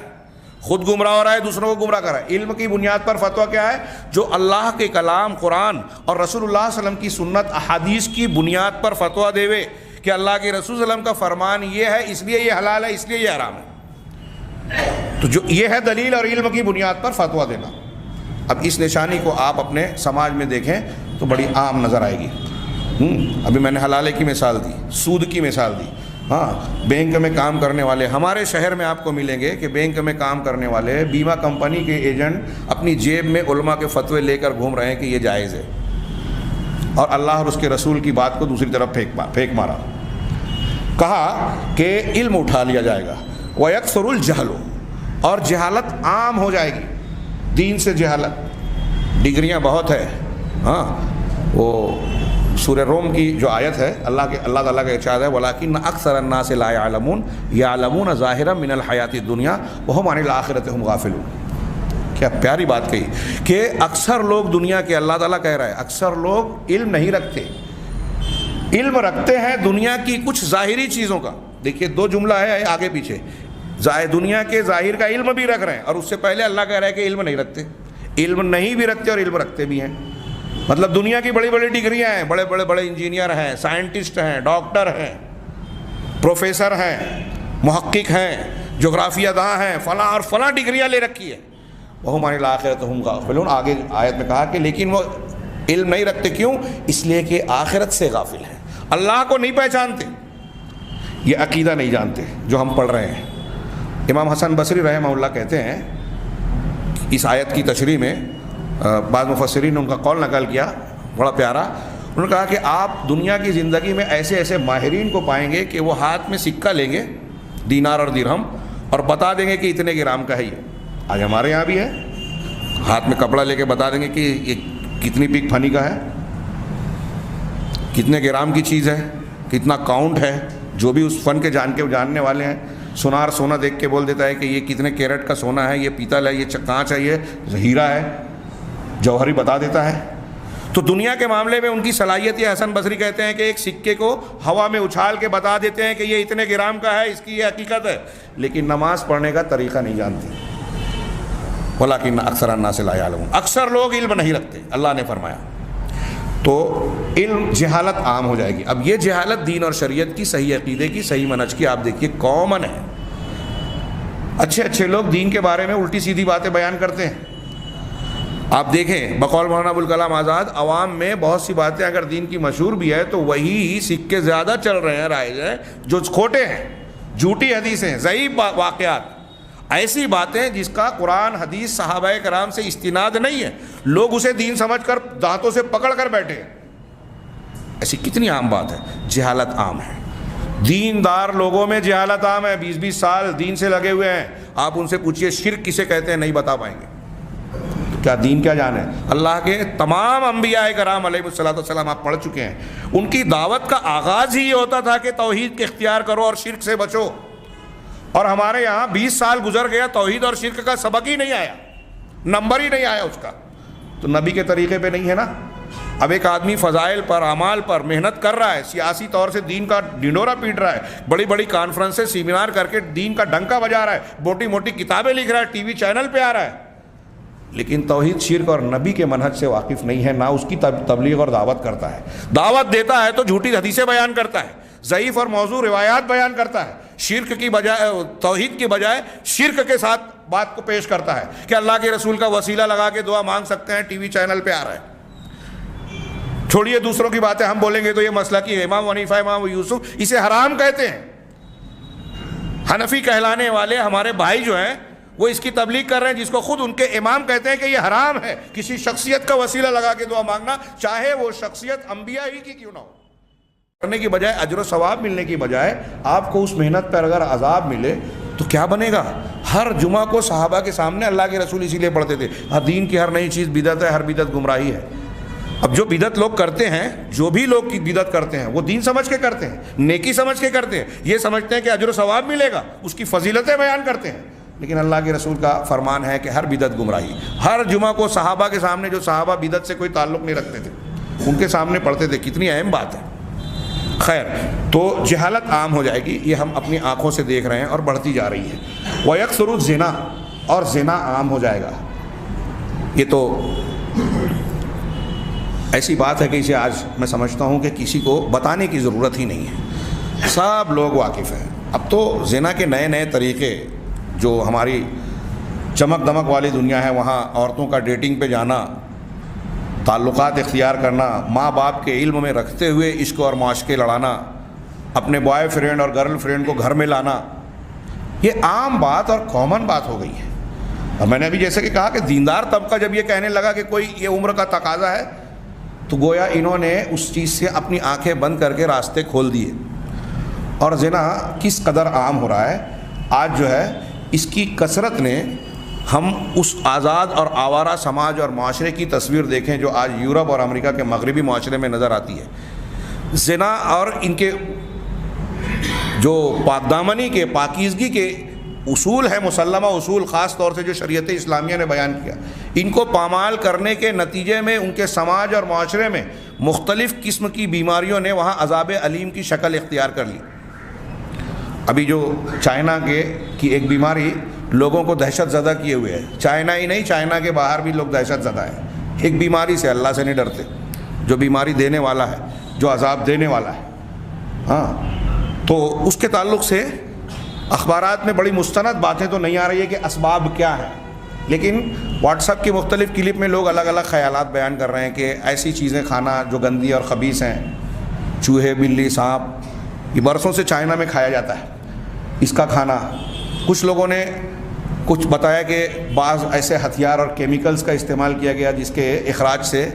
خود گمراہ ہو رہا ہے، دوسروں کو گمراہ کر رہا ہے۔ علم کی بنیاد پر فتویٰ کیا ہے؟ جو اللہ کے کلام قرآن اور رسول اللہ صلی اللہ علیہ وسلم کی سنت احادیث کی بنیاد پر فتویٰ دے کہ اللہ کے رسول صلی اللہ علیہ وسلم کا فرمان یہ ہے اس لیے یہ حلال ہے، اس لیے یہ حرام ہے، تو جو یہ ہے دلیل اور علم کی بنیاد پر فتویٰ دینا۔ اب اس نشانی کو آپ اپنے سماج میں دیکھیں تو بڑی عام نظر آئے گی۔ ابھی میں نے حلالے کی مثال دی، سود کی مثال دی۔ ہاں، بینک میں کام کرنے والے ہمارے شہر میں آپ کو ملیں گے کہ بینک میں کام کرنے والے بیمہ کمپنی کے ایجنٹ اپنی جیب میں علماء کے فتوے لے کر گھوم رہے ہیں کہ یہ جائز ہے، اور اللہ اور اس کے رسول کی بات کو دوسری طرف پھینک مارا۔ کہا کہ علم اٹھا لیا جائے گا، وَيَكْثُرُ الْجَهْلُ، اور جہالت عام ہو جائے گی، دین سے جہالت، ڈگریاں بہت ہے۔ ہاں، وہ سورہ روم کی جو آیت ہے، اللہ تعالیٰ کا ارشاد ہے وَلَٰكِنَّ أَكْثَرَ النَّاسِ لَا يَعْلَمُونَ يَعْلَمُونَ ظَاهِرًا مِنَ الْحَيَاةِ الدُّنْيَا وَهُمْ عَنِ الْآخِرَةِ هُمْ غَافِلُونَ۔ کیا پیاری بات کہی کہ اکثر لوگ دنیا کے، اللہ تعالیٰ کہہ رہا ہے اکثر لوگ علم نہیں رکھتے، علم رکھتے ہیں دنیا کی کچھ ظاہری چیزوں کا۔ دیکھیے دو جملہ ہے آگے پیچھے، دنیا کے ظاہر کا علم بھی رکھ رہے ہیں، اور اس سے پہلے اللہ کہہ رہا ہے کہ علم نہیں رکھتے، علم نہیں بھی رکھتے اور علم رکھتے بھی ہیں۔ مطلب دنیا کی بڑی بڑی ڈگریاں ہیں، بڑے انجینئر ہیں، سائنٹسٹ ہیں، ڈاکٹر ہیں، پروفیسر ہیں، محقق ہیں، جغرافیہ داں ہیں، فلاں اور فلاں ڈگریاں لے رکھی ہے۔ وَهُمْ عَنِ الْآخِرَةِ هُمْ غَافِلُونَ، آگے آیت میں کہا کہ لیکن وہ علم نہیں رکھتے، کیوں؟ اس لیے کہ آخرت سے غافل ہیں، اللہ کو نہیں پہچانتے، یہ عقیدہ نہیں جانتے جو ہم پڑھ رہے ہیں۔ امام حسن بصری رحمہ اللہ کہتے ہیں اس آیت کی تشریح میں، بعض مفسرین نے ان کا قول نقل کیا بڑا پیارا، انہوں نے کہا کہ آپ دنیا کی زندگی میں ایسے ایسے ماہرین کو پائیں گے کہ وہ ہاتھ میں سکہ لیں گے، دینار اور درہم، اور بتا دیں گے کہ اتنے گرام کا ہے یہ۔ آج ہمارے یہاں بھی ہے، ہاتھ میں کپڑا لے کے بتا دیں گے کہ یہ کتنی پک پھنی کا ہے، کتنے گرام کی چیز ہے، کتنا کاؤنٹ ہے۔ جو بھی اس فن کے جاننے والے ہیں، سونار سونا دیکھ کے بول دیتا ہے کہ یہ کتنے کیرٹ کا سونا ہے، یہ پیتل ہے، یہ کانچ ہے، یہ ہیرا ہے، جوہری بتا دیتا ہے۔ تو دنیا کے معاملے میں ان کی صلاحیت یہ حسن بصری کہتے ہیں کہ ایک سکے کو ہوا میں اچھال کے بتا دیتے ہیں کہ یہ اتنے گرام کا ہے، اس کی یہ حقیقت ہے، لیکن نماز پڑھنے کا طریقہ نہیں جانتے۔ وَلَٰكِنَّ أَكْثَرَ النَّاسِ لَا يَعْلَمُونَ، اکثر لوگ علم نہیں رکھتے، اللہ نے فرمایا۔ تو علم جہالت عام ہو جائے گی۔ اب یہ جہالت دین اور شریعت کی، صحیح عقیدے کی، صحیح منہج کی، آپ دیکھیے کامن ہے۔ اچھے لوگ دین کے بارے میں الٹی سیدھی باتیں بیان کرتے ہیں۔ آپ دیکھیں بقول مولانا ابوالکلام آزاد، عوام میں بہت سی باتیں اگر دین کی مشہور بھی ہے تو وہی سکے زیادہ چل رہے ہیں، رائج ہیں، جو کھوٹے ہیں، جھوٹی حدیثیں، ضعیف واقعات، ایسی باتیں جس کا قرآن حدیث صحابہ کرام سے استناد نہیں ہے، لوگ اسے دین سمجھ کر دانتوں سے پکڑ کر بیٹھے ہیں۔ ایسی کتنی عام بات ہے، جہالت عام ہے۔ دیندار لوگوں میں جہالت عام ہے، 20 سال دین سے لگے ہوئے ہیں، آپ ان سے پوچھئے شرک کسے کہتے ہیں، نہیں بتا پائیں گے۔ کیا دین کیا جانے؟ اللہ کے تمام انبیاء کرام علیہ السلام آپ پڑھ چکے ہیں، ان کی دعوت کا آغاز ہی یہ ہوتا تھا کہ توحید کے اختیار کرو اور شرک سے بچو، اور ہمارے یہاں 20 سال گزر گیا، توحید اور شرک کا سبق ہی نہیں آیا، نمبر ہی نہیں آیا اس کا۔ تو نبی کے طریقے پہ نہیں ہے نا۔ اب ایک آدمی فضائل پر، اعمال پر محنت کر رہا ہے، سیاسی طور سے دین کا ڈنڈورا پیٹ رہا ہے، بڑی بڑی کانفرنسیں، سیمینار کر کے دین کا ڈنکا بجا رہا ہے، موٹی موٹی کتابیں لکھ رہا ہے، ٹی وی چینل پہ آ رہا ہے، لیکن توحید، شرک اور نبی کے منہج سے واقف نہیں ہے، نہ اس کی تبلیغ اور دعوت کرتا ہے۔ دعوت دیتا ہے تو جھوٹی حدیثیں بیان کرتا ہے، ضعیف اور موضوع روایات بیان کرتا ہے، شرک کی بجائے، توحید کی بجائے شرک کے ساتھ بات کو پیش کرتا ہے کہ اللہ کے رسول کا وسیلہ لگا کے دعا مانگ سکتے ہیں، ٹی وی چینل پہ آ رہا ہے۔ چھوڑیے دوسروں کی باتیں، ہم بولیں گے تو یہ مسئلہ کی امام حنیفہ، امام یوسف اسے حرام کہتے ہیں۔ حنفی کہلانے والے ہمارے بھائی جو ہیں وہ اس کی تبلیغ کر رہے ہیں، جس کو خود ان کے امام کہتے ہیں کہ یہ حرام ہے کسی شخصیت کا وسیلہ لگا کے دعا مانگنا، چاہے وہ شخصیت انبیاء ہی کی کیوں نہ ہو۔ کرنے کی بجائے، اجر و ثواب ملنے کی بجائے آپ کو اس محنت پر اگر عذاب ملے تو کیا بنے گا؟ ہر جمعہ کو صحابہ کے سامنے اللہ کے رسول اسی لیے پڑھتے تھے، دین کی ہر نئی چیز بدعت ہے، ہر بدعت گمراہی ہے۔ اب جو بدعت لوگ کرتے ہیں، جو بھی لوگ کی بدعت کرتے ہیں، وہ دین سمجھ کے کرتے ہیں، نیکی سمجھ کے کرتے ہیں، یہ سمجھتے ہیں کہ اجر و ثواب ملے گا، اس کی فضیلتیں بیان کرتے ہیں. لیکن اللہ کے رسول کا فرمان ہے کہ ہر بدعت گمراہی. ہر جمعہ کو صحابہ کے سامنے، جو صحابہ بدعت سے کوئی تعلق نہیں رکھتے تھے، ان کے سامنے پڑھتے تھے. کتنی اہم بات ہے. خیر، تو جہالت عام ہو جائے گی، یہ ہم اپنی آنکھوں سے دیکھ رہے ہیں اور بڑھتی جا رہی ہے. وَيَكْثُرُ الزِّنَا، اور زنا عام ہو جائے گا. یہ تو ایسی بات ہے کہ اسے آج میں سمجھتا ہوں کہ کسی کو بتانے کی ضرورت ہی نہیں ہے، سب لوگ واقف ہیں. اب تو زنا کے نئے نئے طریقے، جو ہماری چمک دمک والی دنیا ہے، وہاں عورتوں کا ڈیٹنگ پہ جانا، تعلقات اختیار کرنا، ماں باپ کے علم میں رکھتے ہوئے عشق اور معاشقے لڑانا، اپنے بوائے فرینڈ اور گرل فرینڈ کو گھر میں لانا، یہ عام بات اور کامن بات ہو گئی ہے. اور میں نے ابھی جیسے کہ کہا کہ دیندار طبقہ جب یہ کہنے لگا کہ کوئی یہ عمر کا تقاضا ہے، تو گویا انہوں نے اس چیز سے اپنی آنکھیں بند کر کے راستے کھول دیے. اور زنا کس قدر عام ہو رہا ہے آج، جو ہے اس کی کثرت نے، ہم اس آزاد اور آوارہ سماج اور معاشرے کی تصویر دیکھیں جو آج یورپ اور امریکہ کے مغربی معاشرے میں نظر آتی ہے. زنا اور ان کے جو پاکدامنی کے، پاکیزگی کے اصول ہیں، مسلمہ اصول، خاص طور سے جو شریعت اسلامیہ نے بیان کیا، ان کو پامال کرنے کے نتیجے میں ان کے سماج اور معاشرے میں مختلف قسم کی بیماریوں نے وہاں عذاب علیم کی شکل اختیار کر لی. ابھی جو چائنا کی ایک بیماری لوگوں کو دہشت زدہ کیے ہوئے ہے، چائنا ہی نہیں، چائنا کے باہر بھی لوگ دہشت زدہ ہیں. ایک بیماری سے اللہ سے نہیں ڈرتے، جو بیماری دینے والا ہے، جو عذاب دینے والا ہے. ہاں، تو اس کے تعلق سے اخبارات میں بڑی مستند باتیں تو نہیں آ رہی ہے کہ اسباب کیا ہیں، لیکن واٹس ایپ کی مختلف کلپ میں لوگ الگ الگ خیالات بیان کر رہے ہیں کہ ایسی چیزیں کھانا جو گندی اور خبیث ہیں، چوہے، بلی، سانپ، یہ برسوں سے چائنا میں کھایا جاتا ہے، اس کا کھانا. کچھ لوگوں نے کچھ بتایا کہ بعض ایسے ہتھیار اور کیمیکلز کا استعمال کیا گیا جس کے اخراج سے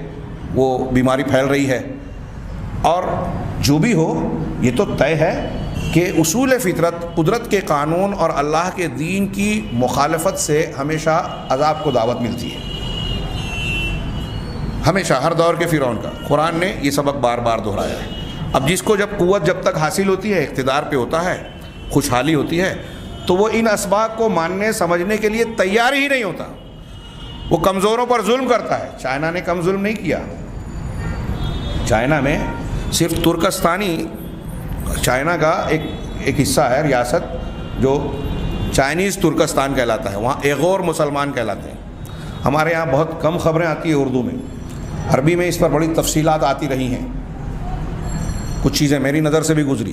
وہ بیماری پھیل رہی ہے. اور جو بھی ہو، یہ تو طے ہے کہ اصول فطرت، قدرت کے قانون اور اللہ کے دین کی مخالفت سے ہمیشہ عذاب کو دعوت ملتی ہے، ہمیشہ، ہر دور کے فرعون کا. قرآن نے یہ سبق بار بار دہرایا ہے. اب جس کو جب قوت جب تک حاصل ہوتی ہے، اقتدار پہ ہوتا ہے، خوشحالی ہوتی ہے، تو وہ ان اسباب کو ماننے سمجھنے کے لیے تیار ہی نہیں ہوتا، وہ کمزوروں پر ظلم کرتا ہے. چائنا نے کم ظلم نہیں کیا. چائنا میں صرف ترکستانی، چائنا کا ایک حصہ ہے، ریاست، جو چائنیز ترکستان کہلاتا ہے، وہاں ایغور مسلمان کہلاتے ہیں. ہمارے یہاں بہت کم خبریں آتی ہیں اردو میں، عربی میں اس پر بڑی تفصیلات آتی رہی ہیں، کچھ چیزیں میری نظر سے بھی گزری.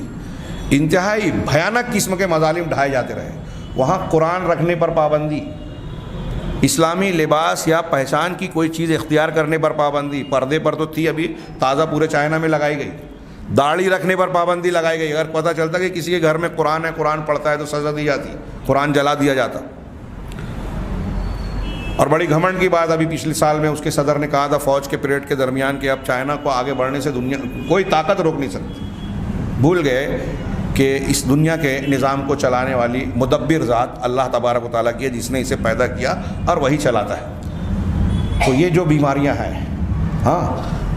انتہائی بھیانک قسم کے مظالم ڈھائے جاتے رہے. وہاں قرآن رکھنے پر پابندی، اسلامی لباس یا پہچان کی کوئی چیز اختیار کرنے پر پابندی، پردے پر تو تھی، ابھی تازہ پورے چائنا میں لگائی گئی. داڑھی رکھنے پر پابندی لگائی گئی. اگر پتہ چلتا کہ کسی کے گھر میں قرآن ہے، قرآن پڑھتا ہے، تو سزا دی جاتی، قرآن جلا دیا جاتا. اور بڑی گھمنڈ کی بات، ابھی پچھلے سال میں اس کے صدر نے کہا تھا فوج کے پریڈ کے درمیان کہ اب چائنا کو آگے بڑھنے سے دنیا کوئی طاقت روک نہیں سکتی. بھول گئے کہ اس دنیا کے نظام کو چلانے والی مدبر ذات اللہ تبارک و تعالیٰ کی ہے، جس نے اسے پیدا کیا اور وہی چلاتا ہے. تو یہ جو بیماریاں ہیں، ہاں،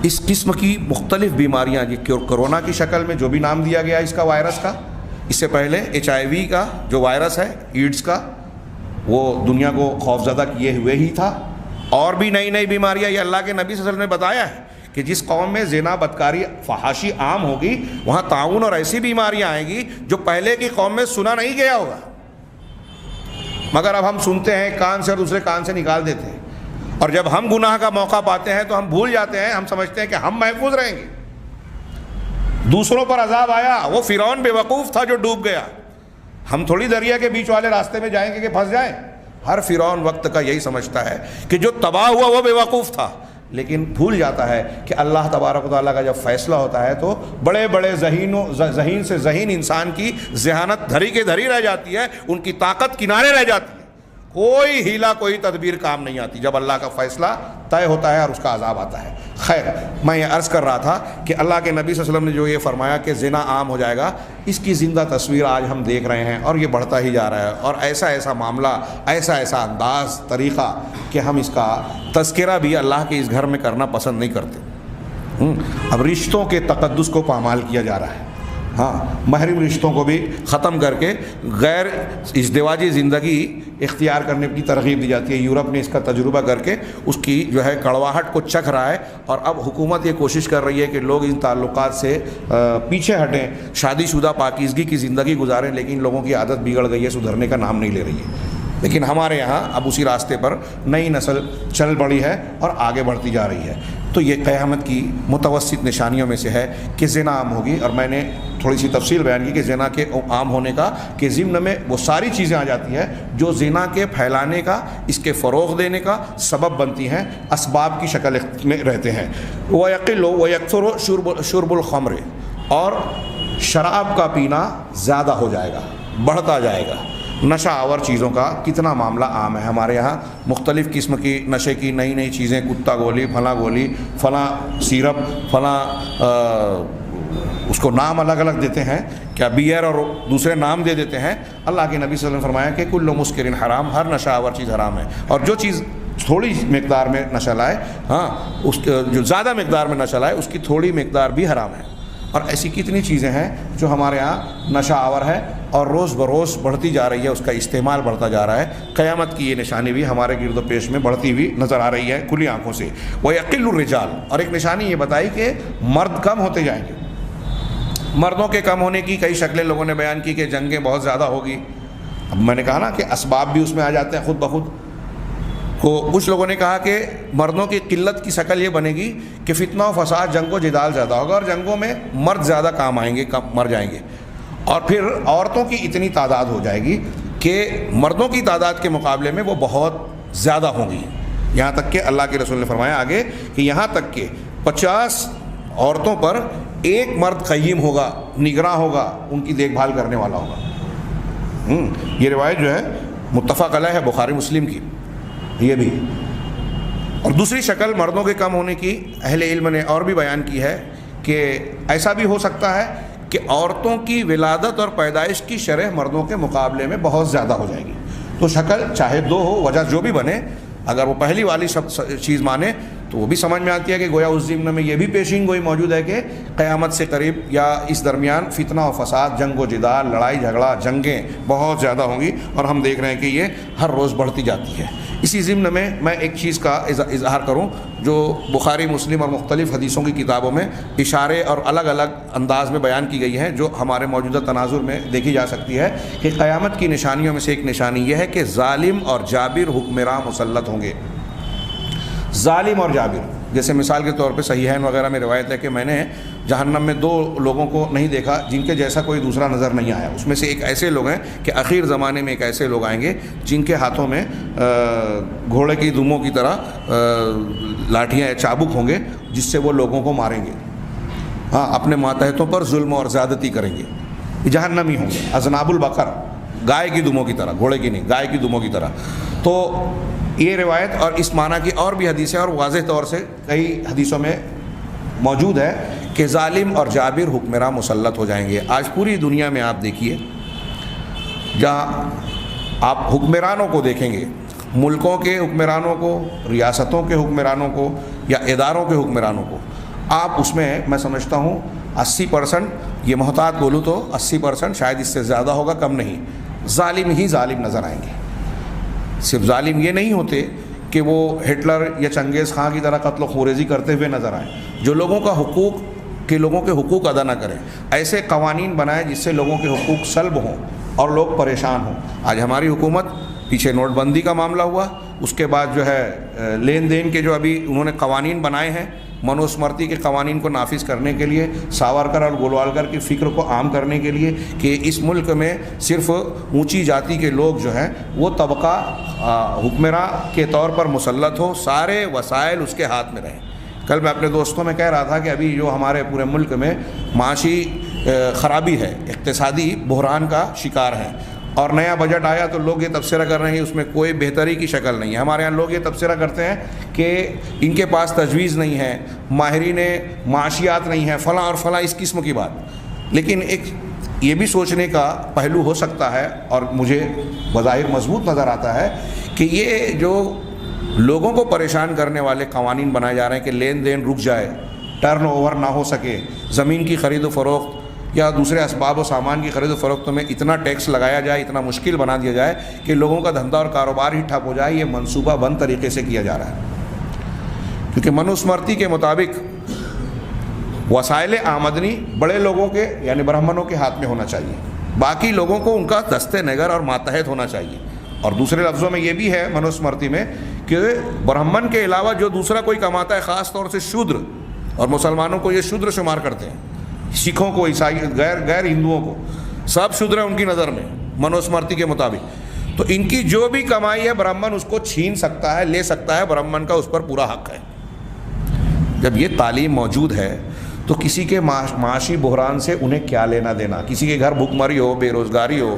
اس قسم کی مختلف بیماریاں، یہ کرونا کی شکل میں جو بھی نام دیا گیا اس کا، وائرس کا، اس سے پہلے HIV کا جو وائرس ہے، ایڈز کا، وہ دنیا کو خوفزدہ کیے ہوئے ہی تھا. اور بھی نئی نئی بیماریاں، یہ اللہ کے نبی صلی اللہ علیہ وسلم نے بتایا ہے کہ جس قوم میں زنا، بدکاری، فحاشی عام ہوگی، وہاں طاعون اور ایسی بیماریاں آئیں گی جو پہلے کی قوم میں سنا نہیں گیا ہوگا. مگر اب ہم سنتے ہیں، کان سے دوسرے کان سے نکال دیتے ہیں، اور جب ہم گناہ کا موقع پاتے ہیں تو ہم بھول جاتے ہیں، ہم سمجھتے ہیں کہ ہم محفوظ رہیں گے. دوسروں پر عذاب آیا، وہ فرعون بے وقوف تھا جو ڈوب گیا. ہم تھوڑی دریا کے بیچ والے راستے میں جائیں گے کہ پھنس جائیں. ہر فرعون وقت کا یہی سمجھتا ہے کہ جو تباہ ہوا وہ بے وقوف تھا، لیکن بھول جاتا ہے کہ اللہ تبارک و تعالیٰ کا جب فیصلہ ہوتا ہے تو بڑے بڑے ذہین سے ذہین انسان کی ذہانت دھری کے دھری رہ جاتی ہے، ان کی طاقت کنارے رہ جاتی ہے. کوئی ہیلا، کوئی تدبیر کام نہیں آتی جب اللہ کا فیصلہ طے ہوتا ہے اور اس کا عذاب آتا ہے. خیر، میں یہ عرض کر رہا تھا کہ اللہ کے نبی صلی اللہ علیہ وسلم نے جو یہ فرمایا کہ زنا عام ہو جائے گا، اس کی زندہ تصویر آج ہم دیکھ رہے ہیں، اور یہ بڑھتا ہی جا رہا ہے. اور ایسا معاملہ، ایسا انداز، طریقہ کہ ہم اس کا تذکرہ بھی اللہ کے اس گھر میں کرنا پسند نہیں کرتے. اب رشتوں کے تقدس کو پامال کیا جا رہا ہے. ہاں, محرم رشتوں کو بھی ختم کر کے غیر ازدواجی زندگی اختیار کرنے کی ترغیب دی جاتی ہے. یورپ نے اس کا تجربہ کر کے اس کی جو ہے کڑواہٹ کو چکھ رہا ہے, اور اب حکومت یہ کوشش کر رہی ہے کہ لوگ ان تعلقات سے پیچھے ہٹیں, شادی شدہ پاکیزگی کی زندگی گزاریں. لیکن لوگوں کی عادت بگڑ گئی ہے, سدھرنے کا نام نہیں لے رہی ہے. لیکن ہمارے یہاں اب اسی راستے پر نئی نسل چل پڑی ہے اور آگے بڑھتی جا رہی ہے. تو یہ قیامت کی متوسط نشانیوں میں سے ہے کہ زنا عام ہوگی. اور میں نے تھوڑی سی تفصیل بیان کی کہ زنا کے عام ہونے کا کہ ضمن میں وہ ساری چیزیں آ جاتی ہیں جو زنا کے پھیلانے کا, اس کے فروغ دینے کا سبب بنتی ہیں, اسباب کی شکل میں رہتے ہیں. وَيَقِلُّ وَيَكْثُرُ شُرْبُ الْخَمْرِ, اور شراب کا پینا زیادہ ہو جائے گا, بڑھتا جائے گا. نشہ آور چیزوں کا کتنا معاملہ عام ہے ہمارے یہاں. مختلف قسم کی نشے کی نئی نئی چیزیں, کتا گولی, فلاں گولی, فلاں سیرپ, فلاں اس کو نام الگ الگ دیتے ہیں, کیا بیئر اور دوسرے نام دے دیتے ہیں. اللہ کے نبی صلی اللہ علیہ وسلم نے فرمایا کہ کل مسکر حرام, ہر نشہ آور چیز حرام ہے. اور جو چیز تھوڑی مقدار میں نشہ لائے, ہاں اس جو زیادہ مقدار میں نشہ لائے اس کی تھوڑی مقدار بھی حرام ہے. اور ایسی کتنی چیزیں ہیں جو ہمارے ہاں نشہ آور ہے اور روز بروز بڑھتی جا رہی ہے, اس کا استعمال بڑھتا جا رہا ہے. قیامت کی یہ نشانی بھی ہمارے گرد و پیش میں بڑھتی ہوئی نظر آ رہی ہے کھلی آنکھوں سے. وَيَقِلُّ الرِّجَالُ, اور ایک نشانی یہ بتائی کہ مرد کم ہوتے جائیں گے. مردوں کے کم ہونے کی کئی شکلیں لوگوں نے بیان کی کہ جنگیں بہت زیادہ ہوگی. اب میں نے کہا نا کہ اسباب بھی اس میں آ جاتے ہیں خود بخود. کو کچھ لوگوں نے کہا کہ مردوں کی قلت کی شکل یہ بنے گی کہ فتنہ و فساد, جنگ و جدال زیادہ ہوگا, اور جنگوں میں مرد زیادہ کام آئیں گے, کم مر جائیں گے. اور پھر عورتوں کی اتنی تعداد ہو جائے گی کہ مردوں کی تعداد کے مقابلے میں وہ بہت زیادہ ہوں گی. یہاں تک کہ اللہ کے رسول نے فرمایا آگے کہ یہاں تک کہ 50 عورتوں پر ایک مرد قیم ہوگا, نگراں ہوگا, ان کی دیکھ بھال کرنے والا ہوگا. یہ روایت جو ہے متفق علیہ ہے بخاری مسلم کی. یہ بھی. اور دوسری شکل مردوں کے کم ہونے کی اہل علم نے اور بھی بیان کی ہے کہ ایسا بھی ہو سکتا ہے کہ عورتوں کی ولادت اور پیدائش کی شرح مردوں کے مقابلے میں بہت زیادہ ہو جائے گی. تو شکل چاہے دو ہو, وجہ جو بھی بنے, اگر وہ پہلی والی چیز مانے تو وہ بھی سمجھ میں آتی ہے کہ گویا اس ضمن میں یہ بھی پیشین گوئی موجود ہے کہ قیامت سے قریب یا اس درمیان فتنہ و فساد, جنگ و جدال, لڑائی جھگڑا, جنگیں بہت زیادہ ہوں گی. اور ہم دیکھ رہے ہیں کہ یہ ہر روز بڑھتی جاتی ہے. اسی ضمن میں ایک چیز کا اظہار کروں جو بخاری مسلم اور مختلف حدیثوں کی کتابوں میں اشارے اور الگ الگ انداز میں بیان کی گئی ہیں, جو ہمارے موجودہ تناظر میں دیکھی جا سکتی ہے کہ قیامت کی نشانیوں میں سے ایک نشانی یہ ہے کہ ظالم اور جابر حکمراں مسلط ہوں گے. ظالم اور جابر, جیسے مثال کے طور پہ صحیحین وغیرہ میں روایت ہے کہ میں نے جہنم میں 2 لوگوں کو نہیں دیکھا جن کے جیسا کوئی دوسرا نظر نہیں آیا. اس میں سے ایک ایسے لوگ ہیں کہ اخیر زمانے میں ایک ایسے لوگ آئیں گے جن کے ہاتھوں میں گھوڑے کی دموں کی طرح لاٹھیاں یا چابک ہوں گے, جس سے وہ لوگوں کو ماریں گے. ہاں, اپنے ماتحتوں پر ظلم اور زیادتی کریں گے. جہنمی ہوں گے, اذناب البقر, گائے کی دموں کی طرح, گھوڑے کی نہیں, گائے کی دموں کی طرح. تو یہ روایت اور اس معنی کی اور بھی حدیثیں اور واضح طور سے کئی حدیثوں میں موجود ہے کہ ظالم اور جابر حکمراں مسلط ہو جائیں گے. آج پوری دنیا میں آپ دیکھیے, جہاں آپ حکمرانوں کو دیکھیں گے, ملکوں کے حکمرانوں کو, ریاستوں کے حکمرانوں کو یا اداروں کے حکمرانوں کو, آپ اس میں سمجھتا ہوں 80%, یہ محتاط بولوں تو 80%, شاید اس سے زیادہ ہوگا, کم نہیں, ظالم ہی ظالم نظر آئیں گے. صرف ظالم یہ نہیں ہوتے کہ وہ ہٹلر یا چنگیز خان کی طرح قتل و خوریزی کرتے ہوئے نظر آئیں, جو لوگوں کے حقوق ادا نہ کریں. ایسے قوانین بنائیں جس سے لوگوں کے حقوق سلب ہوں اور لوگ پریشان ہوں. آج ہماری حکومت, پیچھے نوٹ بندی کا معاملہ ہوا, اس کے بعد جو ہے لین دین کے جو ابھی انہوں نے قوانین بنائے ہیں, منوسمرتی کے قوانین کو نافذ کرنے کے لیے, ساورکر اور گولوالکر کی فکر کو عام کرنے کے لیے کہ اس ملک میں صرف اونچی جاتی کے لوگ جو ہیں وہ طبقہ حکمراں کے طور پر مسلط ہو, سارے وسائل اس کے ہاتھ میں رہیں. کل میں اپنے دوستوں میں کہہ رہا تھا کہ ابھی جو ہمارے پورے ملک میں معاشی خرابی ہے, اقتصادی بحران کا شکار ہیں, اور نیا بجٹ آیا تو لوگ یہ تبصرہ کر رہے ہیں اس میں کوئی بہتری کی شکل نہیں ہے. ہمارے یہاں لوگ یہ تبصرہ کرتے ہیں کہ ان کے پاس تجویز نہیں ہے, ماہرین معاشیات نہیں ہے, فلاں اور فلاں, اس قسم کی بات. لیکن ایک یہ بھی سوچنے کا پہلو ہو سکتا ہے, اور مجھے بظاہر مضبوط نظر آتا ہے کہ یہ جو لوگوں کو پریشان کرنے والے قوانین بنائے جا رہے ہیں کہ لین دین رک جائے, ٹرن اوور نہ ہو سکے، زمین کی خرید و فروخت یا دوسرے اسباب و سامان کی خرید و فروخت میں اتنا ٹیکس لگایا جائے، اتنا مشکل بنا دیا جائے کہ لوگوں کا دھندا اور کاروبار ہی ٹھپ ہو جائے، یہ منصوبہ بند طریقے سے کیا جا رہا ہے۔ کیونکہ منوسمرتی کے مطابق وسائل آمدنی بڑے لوگوں کے یعنی برہمنوں کے ہاتھ میں ہونا چاہیے، باقی لوگوں کو ان کا دست نگر اور ماتحت ہونا چاہیے۔ اور دوسرے لفظوں میں یہ بھی ہے منوسمرتی میں کہ برہمن کے علاوہ جو دوسرا کوئی کماتا ہے، خاص طور سے شودر، اور مسلمانوں کو یہ شودر شمار کرتے ہیں، سکھوں کو، عیسائی، غیر ہندوؤں کو، سب شودر ہیں ان کی نظر میں منوسمرتی کے مطابق۔ تو ان کی جو بھی کمائی ہے برہمن اس کو چھین سکتا ہے، لے سکتا ہے، برہمن کا اس پر پورا حق ہے۔ جب یہ تعلیم موجود ہے تو کسی کے معاشی بحران سے انہیں کیا لینا دینا؟ کسی کے گھر بھوک مری ہو، بے روزگاری ہو،